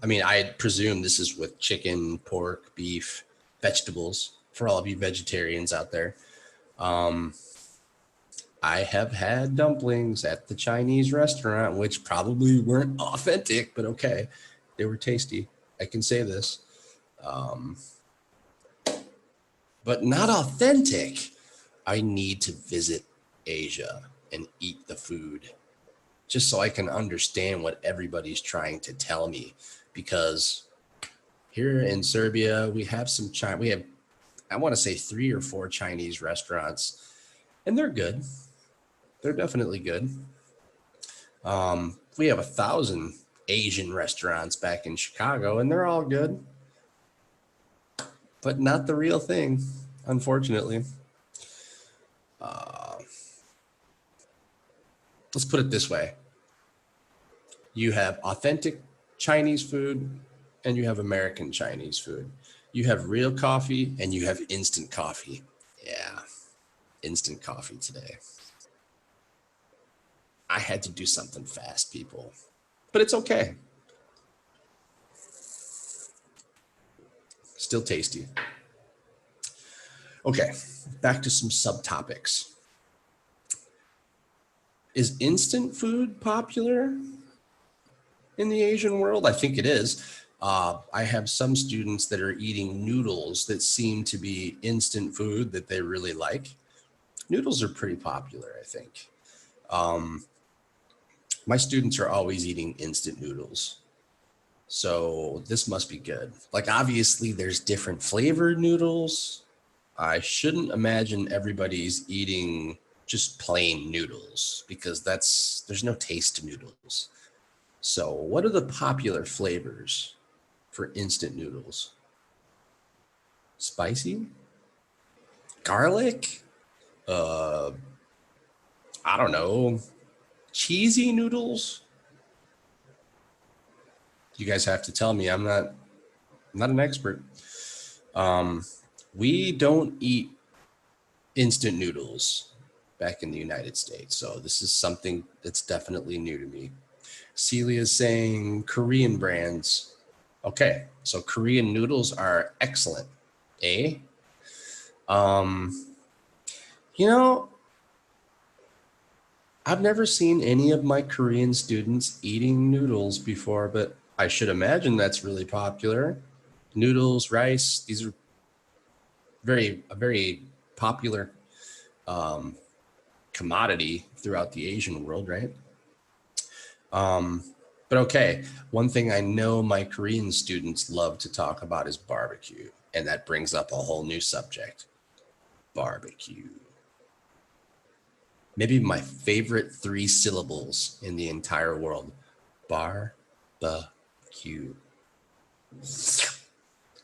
mean, I presume this is with chicken, pork, beef, vegetables for all of you vegetarians out there. I have had dumplings at the Chinese restaurant, which probably weren't authentic, but okay, they were tasty. I can say this. But not authentic. I need to visit Asia and eat the food just so I can understand what everybody's trying to tell me. Because here in Serbia, we have I want to say 3 or 4 Chinese restaurants, and they're good. They're definitely good. We have 1,000 Asian restaurants back in Chicago, and they're all good, but not the real thing, unfortunately. Let's put it this way. You have authentic Chinese food and you have American Chinese food. You have real coffee and you have instant coffee. Yeah, instant coffee today. I had to do something fast, people, but it's okay. Still tasty. Okay, back to some subtopics. Is instant food popular in the Asian world? I think it is. I have some students that are eating noodles that seem to be instant food that they really like. Noodles are pretty popular, I think. My students are always eating instant noodles. So this must be good. Like, obviously there's different flavored noodles. I shouldn't imagine everybody's eating just plain noodles because there's no taste to noodles. So what are the popular flavors for instant noodles? Spicy? Garlic? I don't know. Cheesy noodles? You guys have to tell me. I'm not an expert. We don't eat instant noodles back in the United States. So this is something that's definitely new to me. Celia's saying Korean brands. Okay, so Korean noodles are excellent. Eh? You know, I've never seen any of my Korean students eating noodles before, but I should imagine that's really popular. Noodles, rice, these are a very popular commodity throughout the Asian world, right? But okay, one thing I know my Korean students love to talk about is barbecue, and that brings up a whole new subject. Barbecue. Maybe my favorite 3 syllables in the entire world. Barbecue.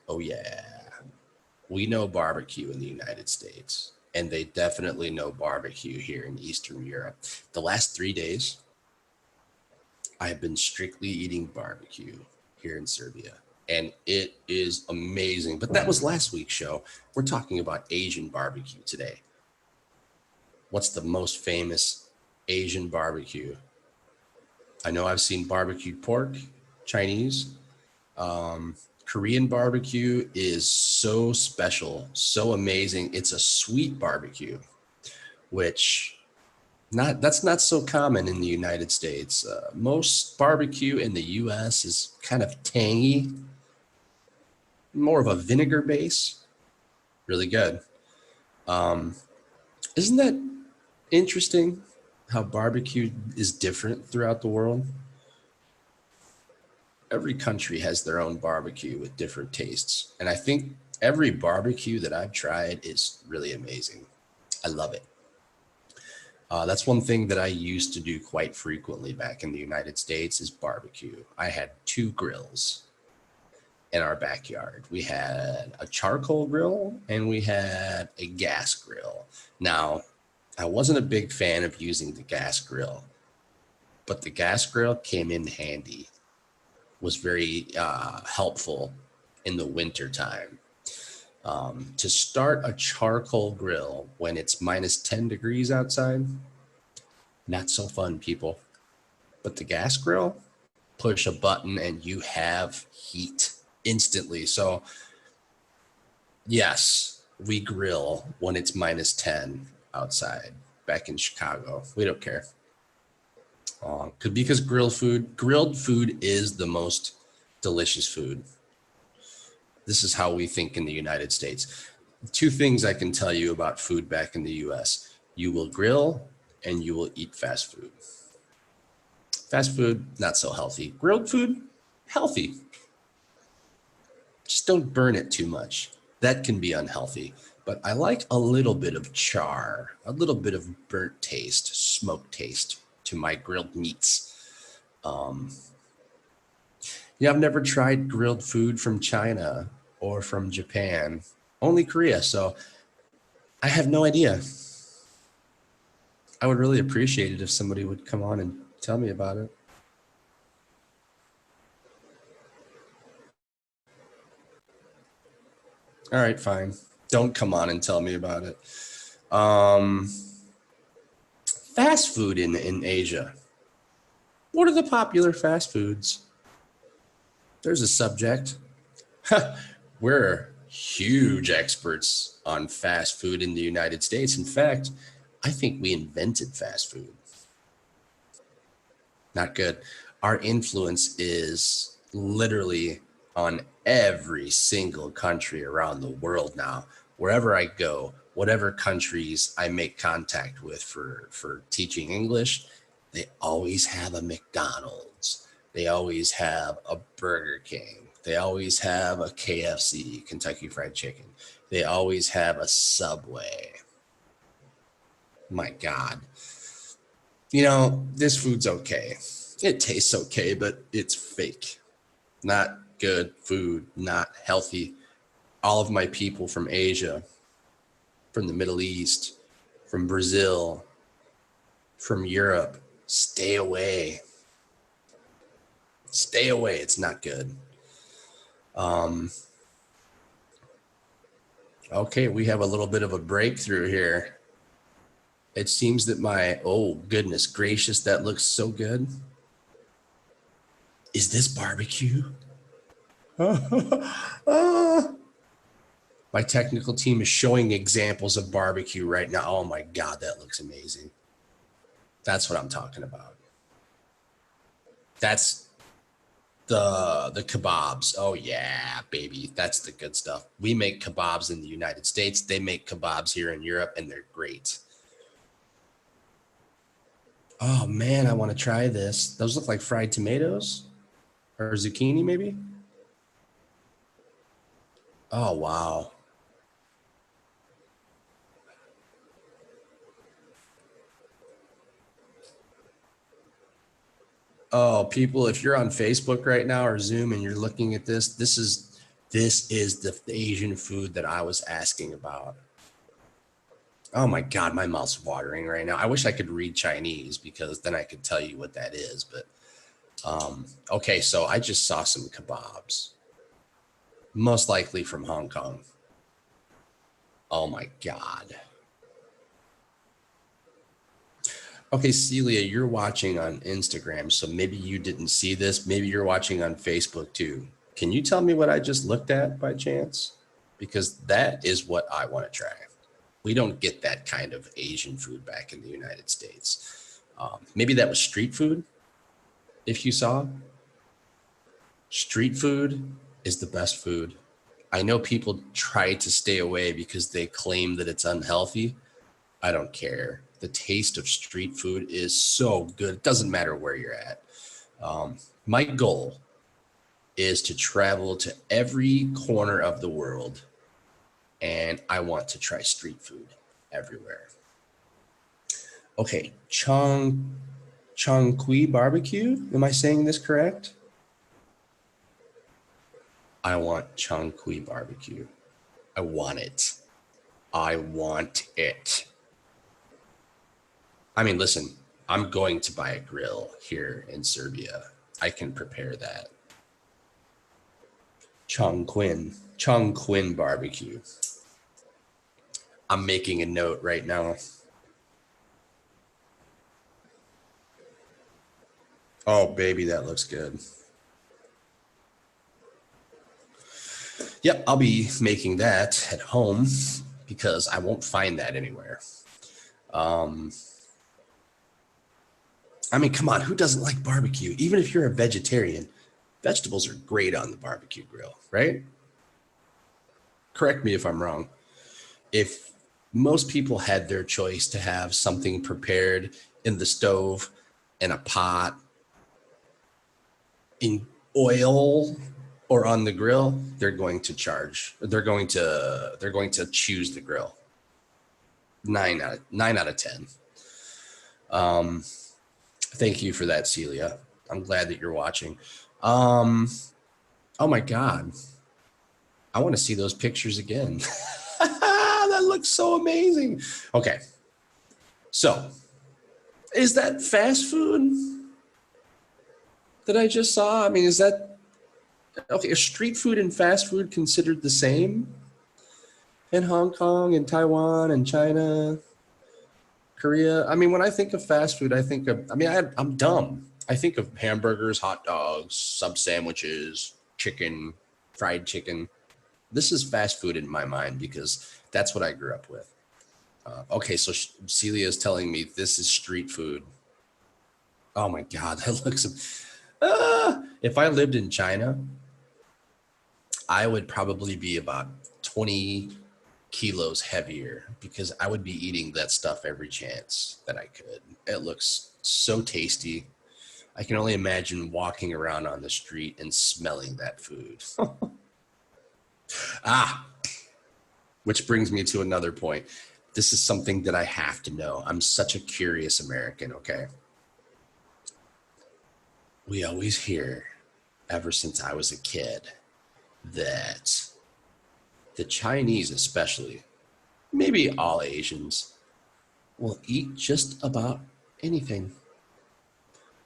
Oh yeah. We know barbecue in the United States, and they definitely know barbecue here in Eastern Europe. The last 3 days, I have been strictly eating barbecue here in Serbia, and it is amazing. But that was last week's show. We're talking about Asian barbecue today. What's the most famous Asian barbecue? I know I've seen barbecued pork, Chinese. Korean barbecue is so special, so amazing. It's a sweet barbecue, which that's not so common in the United States. Most barbecue in the US is kind of tangy, more of a vinegar base. Really good. Isn't that interesting how barbecue is different throughout the world? Every country has their own barbecue with different tastes. And I think every barbecue that I've tried is really amazing. I love it. That's one thing that I used to do quite frequently back in the United States is barbecue. I had 2 grills in our backyard. We had a charcoal grill and we had a gas grill. Now, I wasn't a big fan of using the gas grill, but the gas grill came in handy. Was very helpful in the winter time. To start a charcoal grill when it's minus 10 degrees outside, not so fun, people. But the gas grill, push a button and you have heat instantly. So yes, we grill when it's minus 10 outside back in Chicago. We don't care. Because grilled food is the most delicious food. This is how we think in the United States. Two things I can tell you about food back in the US. You will grill and you will eat fast food. Fast food, not so healthy. Grilled food, healthy. Just don't burn it too much. That can be unhealthy. But I like a little bit of char, a little bit of burnt taste, smoke taste to my grilled meats. Yeah, I've never tried grilled food from China or from Japan, only Korea. So I have no idea. I would really appreciate it if somebody would come on and tell me about it. All right, fine. Don't come on and tell me about it. Fast food in Asia. What are the popular fast foods? There's a subject. We're huge experts on fast food in the United States. In fact, I think we invented fast food. Not good. Our influence is literally on every single country around the world now. Wherever I go, whatever countries I make contact with for teaching English, they always have a McDonald's. They always have a Burger King. They always have a KFC, Kentucky Fried Chicken. They always have a Subway. My God. You know, this food's okay. It tastes okay, but it's fake. Not good food, not healthy. All of my people from Asia, from the Middle East, from Brazil, from Europe, stay away. Stay away. It's not good. Okay, we have a little bit of a breakthrough here. It seems that oh goodness gracious, that looks so good. Is this barbecue? My technical team is showing examples of barbecue right now. Oh my God, that looks amazing. That's what I'm talking about. That's the kebabs. Oh yeah, baby. That's the good stuff. We make kebabs in the United States. They make kebabs here in Europe and they're great. Oh man, I want to try this. Those look like fried tomatoes or zucchini maybe. Oh, wow. Oh, people, if you're on Facebook right now or Zoom and you're looking at this, this is the Asian food that I was asking about. Oh my God, my mouth's watering right now. I wish I could read Chinese because then I could tell you what that is. But okay, so I just saw some kebabs, most likely from Hong Kong. Oh my God. Okay, Celia, you're watching on Instagram, so maybe you didn't see this. Maybe you're watching on Facebook too. Can you tell me what I just looked at by chance? Because that is what I want to try. We don't get that kind of Asian food back in the United States. Maybe that was street food, if you saw. Street food is the best food. I know people try to stay away because they claim that it's unhealthy. I don't care. The taste of street food is so good. It doesn't matter where you're at. My goal is to travel to every corner of the world, and I want to try street food everywhere. Okay, Chongqing barbecue. Am I saying this correct? I want Chongqing barbecue. I want it. I want it. I mean, listen, I'm going to buy a grill here in Serbia. I can prepare that. Chongqing barbecue. I'm making a note right now. Oh, baby, that looks good. Yep, I'll be making that at home because I won't find that anywhere. I mean, come on, who doesn't like barbecue? Even if you're a vegetarian, vegetables are great on the barbecue grill, right? Correct me if I'm wrong. If most people had their choice to have something prepared in the stove, in a pot, in oil, or on the grill, they're going to choose the grill. 9 out of 10. Thank you for that, Celia. I'm glad that you're watching. Oh my God. I want to see those pictures again. That looks so amazing. Okay. So, is that fast food that I just saw? I mean, is that okay? Is street food and fast food considered the same in Hong Kong and Taiwan and China, Korea? I mean, when I think of fast food, I think of, I'm dumb. I think of hamburgers, hot dogs, sub sandwiches, chicken, fried chicken. This is fast food in my mind because that's what I grew up with. Okay, so Celia is telling me this is street food. Oh my God, that looks. If I lived in China, I would probably be about 20 kilos heavier because I would be eating that stuff every chance that I could. It looks so tasty. I can only imagine walking around on the street and smelling that food. Which brings me to another point. This is something that I have to know. I'm such a curious American, okay? We always hear, ever since I was a kid, that the Chinese especially, maybe all Asians, will eat just about anything.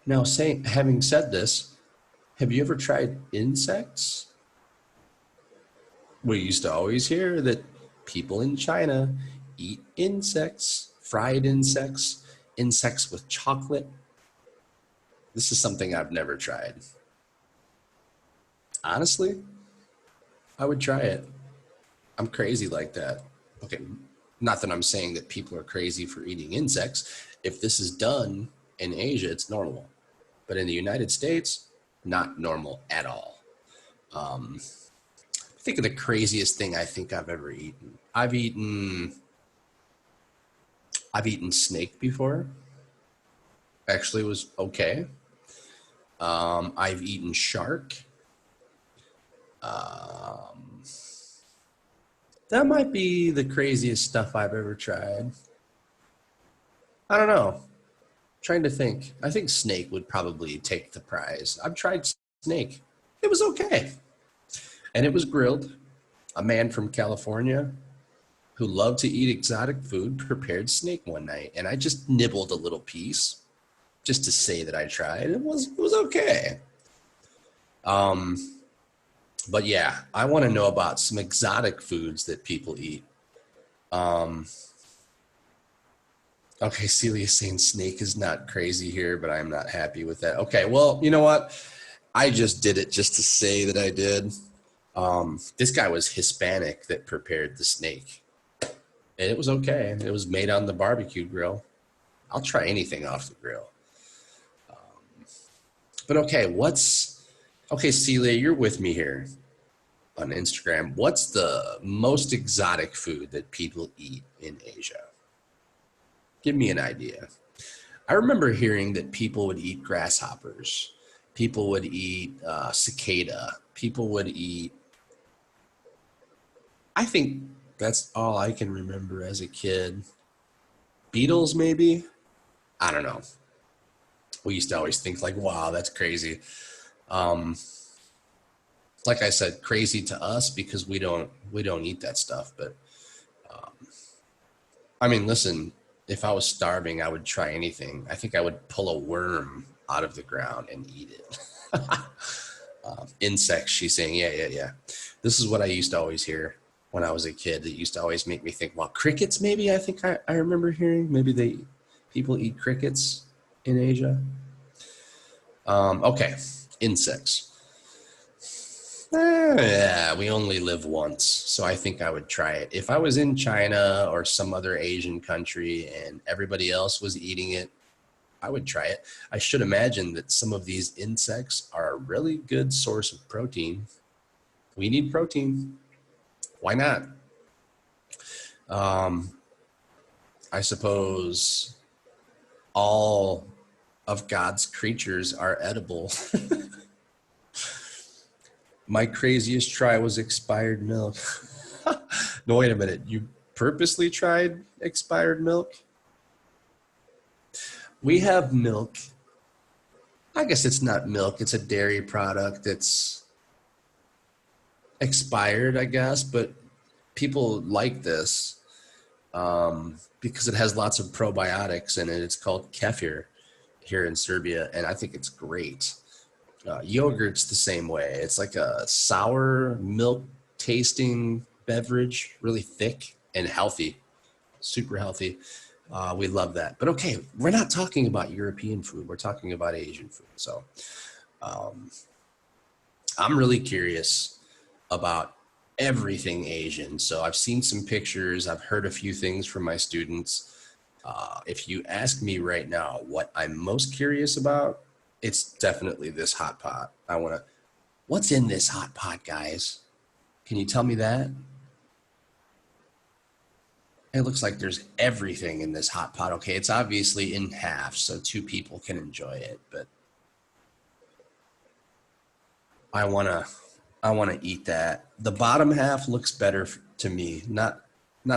Now, having said this, have you ever tried insects? We used to always hear that people in China eat insects, fried insects, insects with chocolate. This is something I've never tried. Honestly, I would try it. I'm crazy like that. Okay, not that I'm saying that people are crazy for eating insects. If this is done in Asia, it's normal. But in the United States, not normal at all. Think of the craziest thing I think I've ever eaten. I've eaten snake before. Actually, it was okay. I've eaten shark. That might be the craziest stuff I've ever tried. I don't know. Trying to think. I think snake would probably take the prize. I've tried snake. It was okay. And it was grilled. A man from California who loved to eat exotic food prepared snake one night. And I just nibbled a little piece just to say that I tried. It was okay. But yeah, I want to know about some exotic foods that people eat. Okay, Celia's saying snake is not crazy here, but I'm not happy with that. Okay, well, you know what? I just did it just to say that I did. This guy was Hispanic that prepared the snake. And it was okay. It was made on the barbecue grill. I'll try anything off the grill. But okay, Celia, you're with me here on Instagram. What's the most exotic food that people eat in Asia? Give me an idea. I remember hearing that people would eat grasshoppers. People would eat cicada. People would eat, I think that's all I can remember as a kid. Beetles, maybe? I don't know. We used to always think like, wow, that's crazy. Like I said, crazy to us because we don't eat that stuff. But I mean, listen, if I was starving, I would try anything. I think I would pull a worm out of the ground and eat it. Insects, she's saying, yeah. This is what I used to always hear when I was a kid. It used to always make me think, well, crickets maybe. I think I remember hearing maybe people eat crickets in Asia. Okay, insects. Yeah, we only live once, so I think I would try it. If I was in China or some other Asian country and everybody else was eating it, I would try it. I should imagine that some of these insects are a really good source of protein. We need protein. Why not? I suppose all of God's creatures are edible. My craziest try was expired milk. No, wait a minute. You purposely tried expired milk? We have milk. I guess it's not milk. It's a dairy product. It's expired, I guess, but people like this because it has lots of probiotics in it. It's called kefir here in Serbia, and I think it's great. Yogurt's the same way. It's like a sour milk tasting beverage, really thick and healthy, super healthy. We love that. But okay, we're not talking about European food. We're talking about Asian food. So I'm really curious about everything Asian. So I've seen some pictures. I've heard a few things from my students. If you ask me right now what I'm most curious about, it's definitely this hot pot. What's in this hot pot, guys? Can you tell me that? It looks like there's everything in this hot pot. Okay, it's obviously in half, so 2 people can enjoy it, but I wanna eat that. The bottom half looks better to me. Not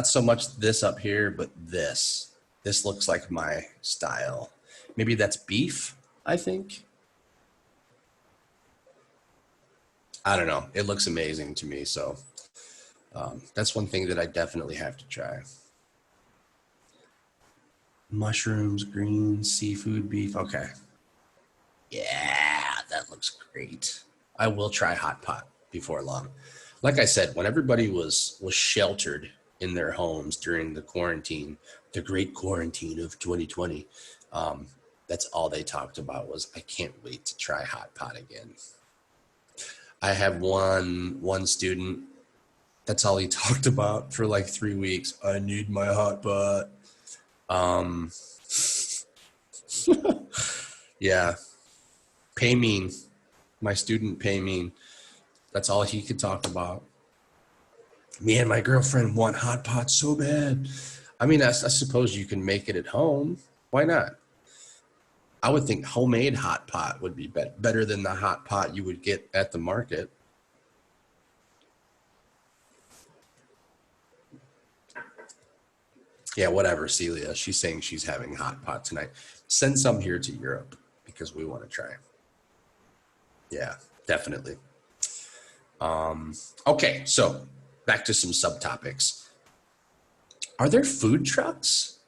so much this up here, but this. This looks like my style. Maybe that's beef, I think. I don't know. It looks amazing to me, so that's one thing that I definitely have to try. Mushrooms, greens, seafood, beef. Okay. Yeah, that looks great. I will try hot pot before long. Like I said, when everybody was sheltered in their homes during the quarantine, the great quarantine of 2020, that's all they talked about was, I can't wait to try hot pot again. I have one student, that's all he talked about for like 3 weeks. I need my hot pot. Yeah. Paymean. My student Paymean. That's all he could talk about. Me and my girlfriend want hot pot so bad. I mean, I suppose you can make it at home. Why not? I would think homemade hot pot would be better than the hot pot you would get at the market. Yeah, whatever, Celia. She's saying she's having hot pot tonight. Send some here to Europe because we want to try. Yeah, definitely. Okay, so back to some subtopics. Are there food trucks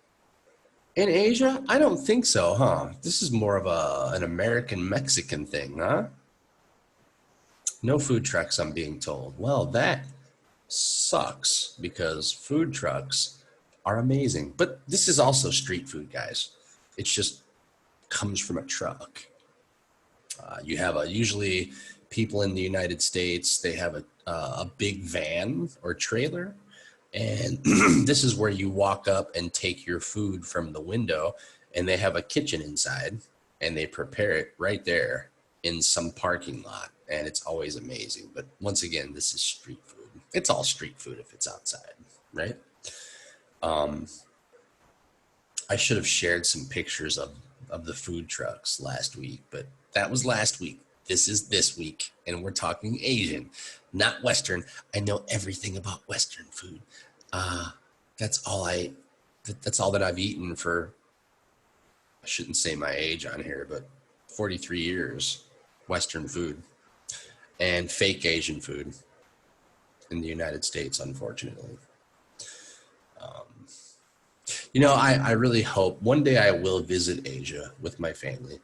in Asia? I don't think so, huh? This is more of an American-Mexican thing, huh? No food trucks, I'm being told. Well, that sucks because food trucks are amazing. But this is also street food, guys. It just comes from a truck. You have usually people in the United States, they have a big van or trailer. And this is where you walk up and take your food from the window, and they have a kitchen inside and they prepare it right there in some parking lot. And it's always amazing. But once again, this is street food. It's all street food if it's outside, right? I should have shared some pictures of the food trucks last week, but that was last week. This is this week, and we're talking Asian, not Western. I know everything about Western food. That's all that I've eaten for, I shouldn't say my age on here, but 43 years, Western food and fake Asian food in the United States, unfortunately. I really hope one day I will visit Asia with my family.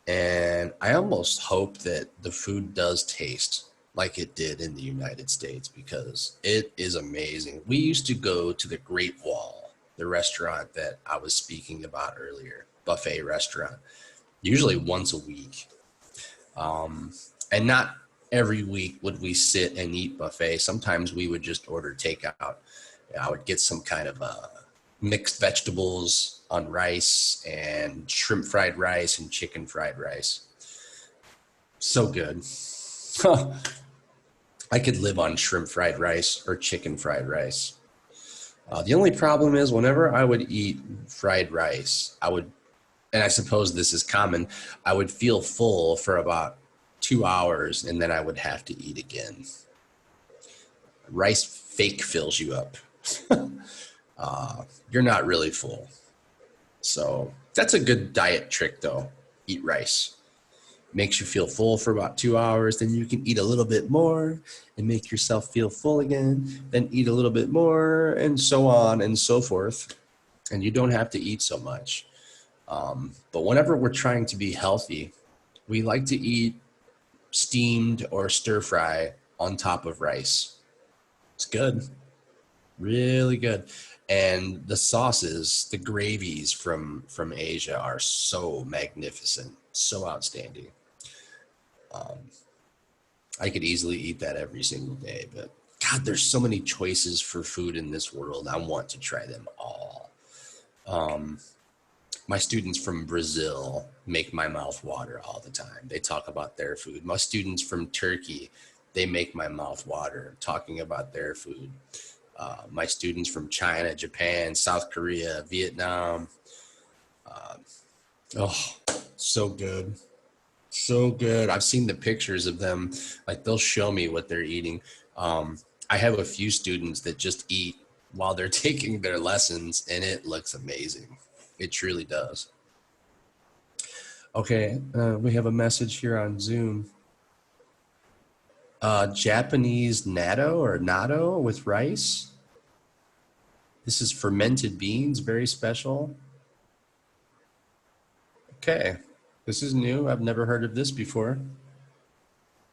And I almost hope that the food does taste like it did in the United States, because it is amazing. We used to go to the Great Wall, the restaurant that I was speaking about earlier, buffet restaurant, usually once a week. And not every week would we sit and eat buffet. Sometimes we would just order takeout. I would get some kind of mixed vegetables on rice and shrimp fried rice and chicken fried rice. So good. I could live on shrimp fried rice or chicken fried rice. The only problem is whenever I would eat fried rice, and I suppose this is common, I would feel full for about 2 hours and then I would have to eat again. Rice fake fills you up. You're not really full. So that's a good diet trick though. Eat rice. Makes you feel full for about 2 hours. Then you can eat a little bit more and make yourself feel full again. Then eat a little bit more, and so on and so forth. And you don't have to eat so much. But whenever we're trying to be healthy, we like to eat steamed or stir fry on top of rice. It's good. Really good. And the sauces, the gravies from Asia are so magnificent, so outstanding. I could easily eat that every single day, but God, there's so many choices for food in this world. I want to try them all. My students from Brazil make my mouth water all the time. They talk about their food. My students from Turkey, they make my mouth water talking about their food. My students from China, Japan, South Korea, Vietnam. So good. So good. I've seen the pictures of them. Like, they'll show me what they're eating. I have a few students that just eat while they're taking their lessons, and it looks amazing. It truly does. Okay, we have a message here on Zoom. Japanese natto with rice. This is fermented beans, very special. Okay, this is new. I've never heard of this before.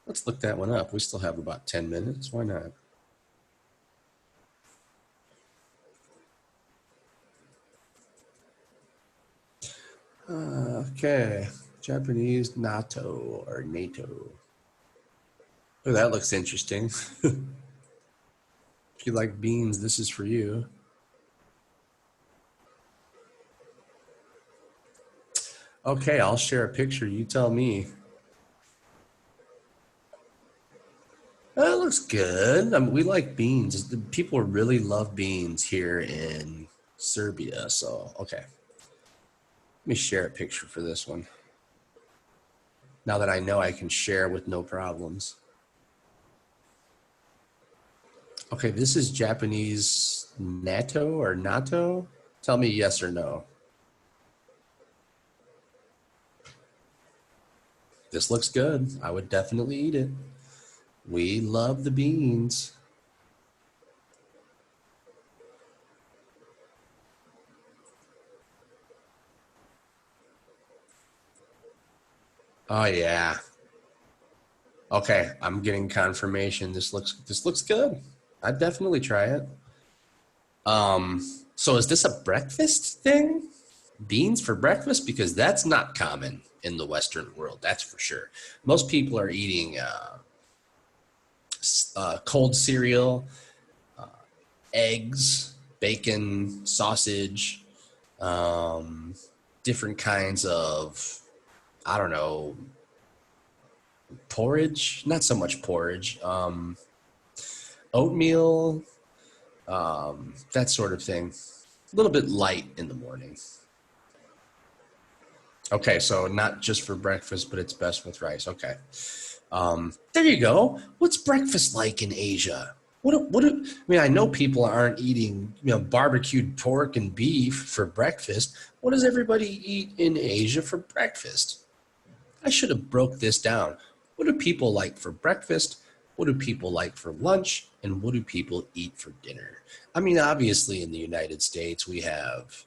Let's look that one up. We still have about 10 minutes. Why not? Okay, Japanese natto or natto. Oh, that looks interesting. If you like beans, this is for you. Okay, I'll share a picture. You tell me. That looks good. I mean, we like beans. People really love beans here in Serbia. So, okay. Let me share a picture for this one. Now that I know I can share with no problems. Okay, this is Japanese natto or natto. Tell me yes or no. This looks good. I would definitely eat it. We love the beans. Oh yeah. Okay, I'm getting confirmation. This looks good. I'd definitely try it. So is this a breakfast thing? Beans for breakfast? Because that's not common in the Western world, that's for sure. Most people are eating cold cereal, eggs, bacon, sausage, different kinds of, I don't know, porridge, not so much porridge, oatmeal, that sort of thing. A little bit light in the morning. Okay, so not just for breakfast, but it's best with rice. Okay. There you go. What's breakfast like in Asia? I mean, I know people aren't eating, barbecued pork and beef for breakfast. What does everybody eat in Asia for breakfast? I should have broke this down. What do people like for breakfast? What do people like for lunch? And what do people eat for dinner? I mean, obviously in the United States, we have,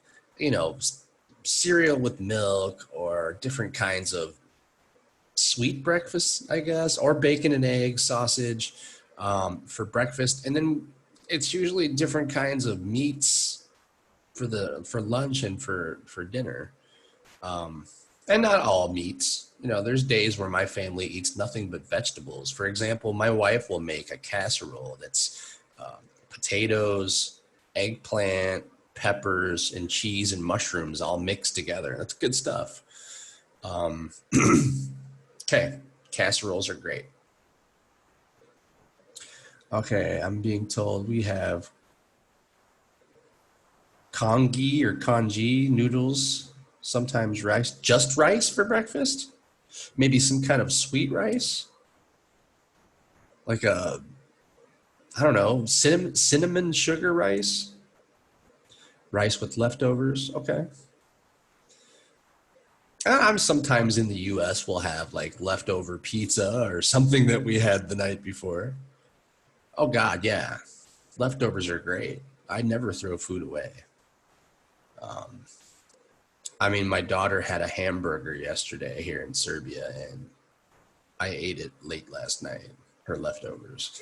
cereal with milk or different kinds of sweet breakfast, I guess, or bacon and eggs, sausage for breakfast, and then it's usually different kinds of meats for lunch and for dinner, and not all meats. You know, there's days where my family eats nothing but vegetables. For example, my wife will make a casserole that's potatoes, eggplant, peppers, and cheese and mushrooms all mixed together. That's good stuff. Okay, casseroles are great. Okay, I'm being told we have congee or congee noodles, sometimes rice, just rice for breakfast, maybe some kind of sweet rice, like a, I don't know, cinnamon sugar rice, rice with leftovers. Okay. I'm sometimes in the US we'll have like leftover pizza or something that we had the night before. Oh God, yeah. Leftovers are great. I never throw food away. I mean, my daughter had a hamburger yesterday here in Serbia, and I ate it late last night, her leftovers.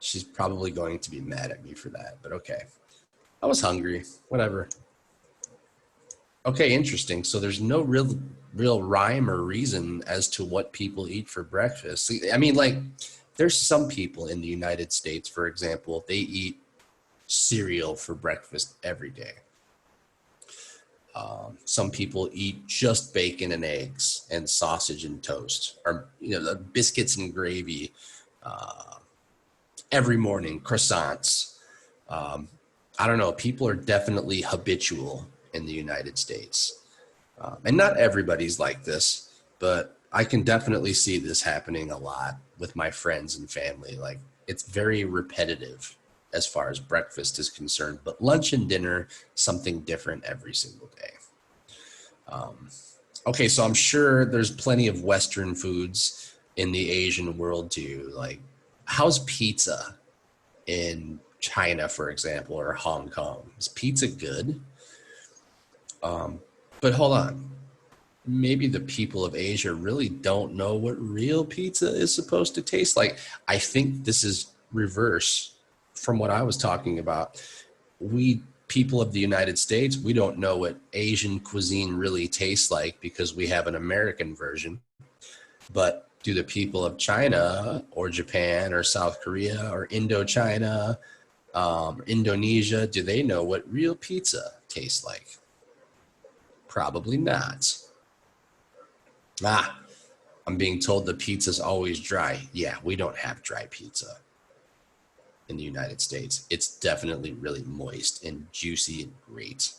She's probably going to be mad at me for that, but okay. I was hungry, whatever. Okay, interesting. So there's no real rhyme or reason as to what people eat for breakfast. I mean, like, there's some people in the United States, for example, they eat cereal for breakfast every day. Some people eat just bacon and eggs and sausage and toast, or the biscuits and gravy every morning, croissants. I don't know. People are definitely habitual in the United States, and not everybody's like this, but I can definitely see this happening a lot with my friends and family. Like, it's very repetitive as far as breakfast is concerned, but lunch and dinner, something different every single day. Okay, so I'm sure there's plenty of Western foods in the Asian world too. Like, how's pizza in China, for example, or Hong Kong? Is pizza good? But hold on. Maybe the people of Asia really don't know what real pizza is supposed to taste like. I think this is reverse from what I was talking about. We people of the United States, we don't know what Asian cuisine really tastes like because we have an American version. But do the people of China or Japan or South Korea or Indochina, Indonesia, do they know what real pizza tastes like? Probably not. I'm being told the pizza's always dry. Yeah, we don't have dry pizza in the United States. It's definitely really moist and juicy and great.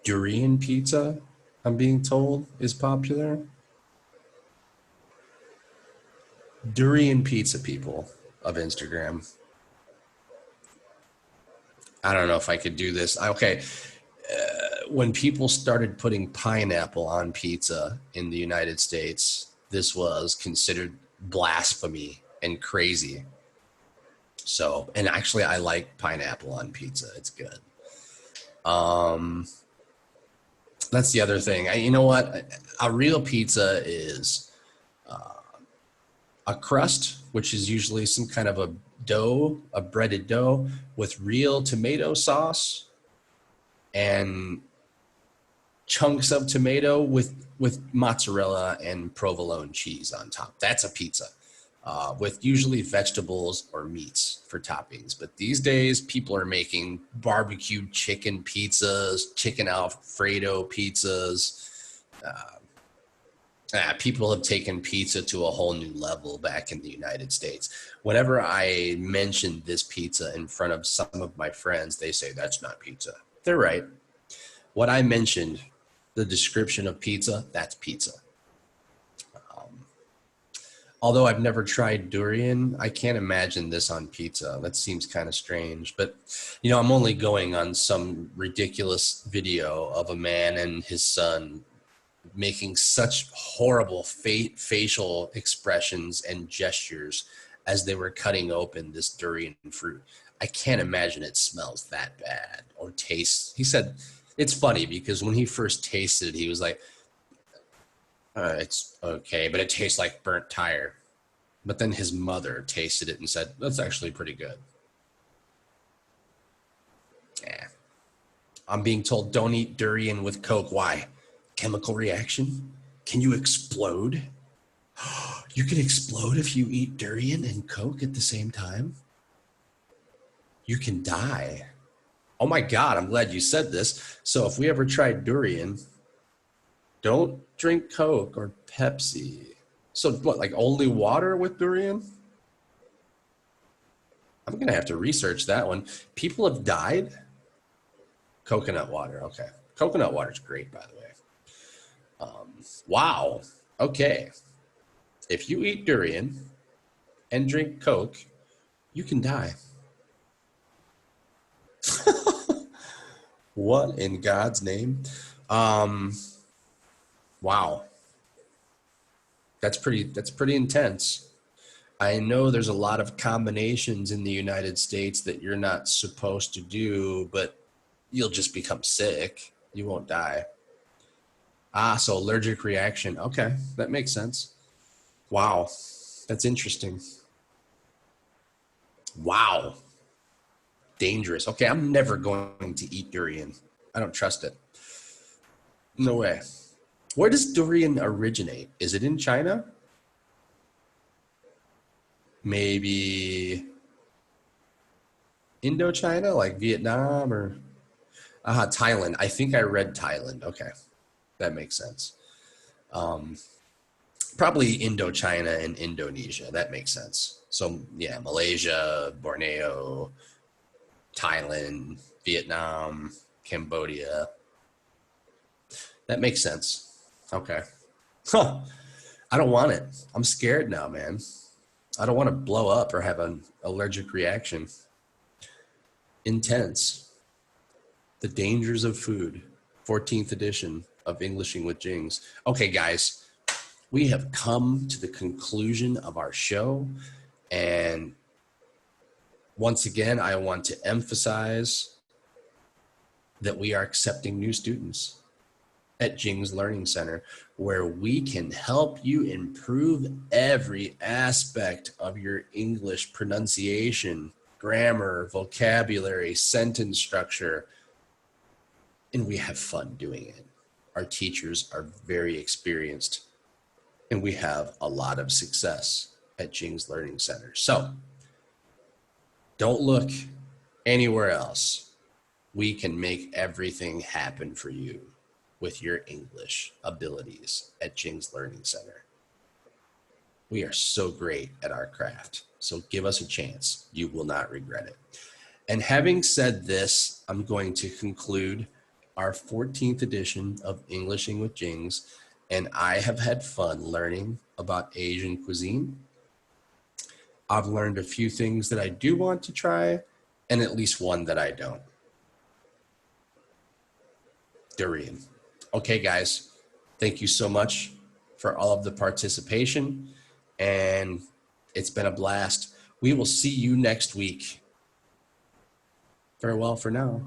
Durian pizza, I'm being told, is popular. Durian pizza people of Instagram. I don't know if I could do this. Okay. When people started putting pineapple on pizza in the United States, this was considered blasphemy and crazy. So, and actually I like pineapple on pizza. It's good. That's the other thing. You know what? A real pizza is a crust, which is usually some kind of a dough, a breaded dough with real tomato sauce and chunks of tomato with mozzarella and provolone cheese on top. That's a pizza with usually vegetables or meats for toppings. But these days, people are making barbecued chicken pizzas, chicken Alfredo pizzas. People have taken pizza to a whole new level back in the United States. Whenever I mention this pizza in front of some of my friends, they say, that's not pizza. They're right. What I mentioned, the description of pizza, that's pizza. Although I've never tried durian, I can't imagine this on pizza. That seems kind of strange. But, I'm only going on some ridiculous video of a man and his son making such horrible facial expressions and gestures as they were cutting open this durian fruit. I can't imagine it smells that bad or tastes. He said It's funny because when he first tasted it, he was like, it's okay, but it tastes like burnt tire. But then his mother tasted it and said, that's actually pretty good. Yeah. I'm being told don't eat durian with Coke. Why? Chemical reaction? Can you explode? You can explode if you eat durian and Coke at the same time? You can die. Oh my God, I'm glad you said this. So if we ever try durian, don't drink Coke or Pepsi. So what, like only water with durian? I'm going to have to research that one. People have died? Coconut water, okay. Coconut water is great, by the way. Wow, okay. If you eat durian and drink Coke, you can die. What in God's name? Wow. That's pretty intense. I know there's a lot of combinations in the United States that you're not supposed to do, but you'll just become sick. You won't die. So allergic reaction. Okay, that makes sense. Wow, that's interesting. Wow. Dangerous. Okay, I'm never going to eat durian. I don't trust it. No way. Where does durian originate? Is it in China? Maybe Indochina, like Vietnam or Thailand. I think I read Thailand. Okay, that makes sense. Probably Indochina and Indonesia. That makes sense. So yeah, Malaysia, Borneo, Thailand, Vietnam, Cambodia. That makes sense. Okay. Huh. I don't want it. I'm scared now, man. I don't want to blow up or have an allergic reaction. Intense. The Dangers of Food, 14th edition of Englishing with Jings. Okay, guys, we have come to the conclusion of our show. And once again, I want to emphasize that we are accepting new students at Jings Learning Center, where we can help you improve every aspect of your English pronunciation, grammar, vocabulary, sentence structure, and we have fun doing it. Our teachers are very experienced, and we have a lot of success at Jings Learning Center. So don't look anywhere else. We can make everything happen for you with your English abilities at Jings Learning Center. We are so great at our craft, so give us a chance. You will not regret it. And having said this, I'm going to conclude our 14th edition of Englishing with Jings, and I have had fun learning about Asian cuisine. I've learned a few things that I do want to try, and at least one that I don't. Durian. Okay, guys, thank you so much for all of the participation, and it's been a blast. We will see you next week. Farewell for now.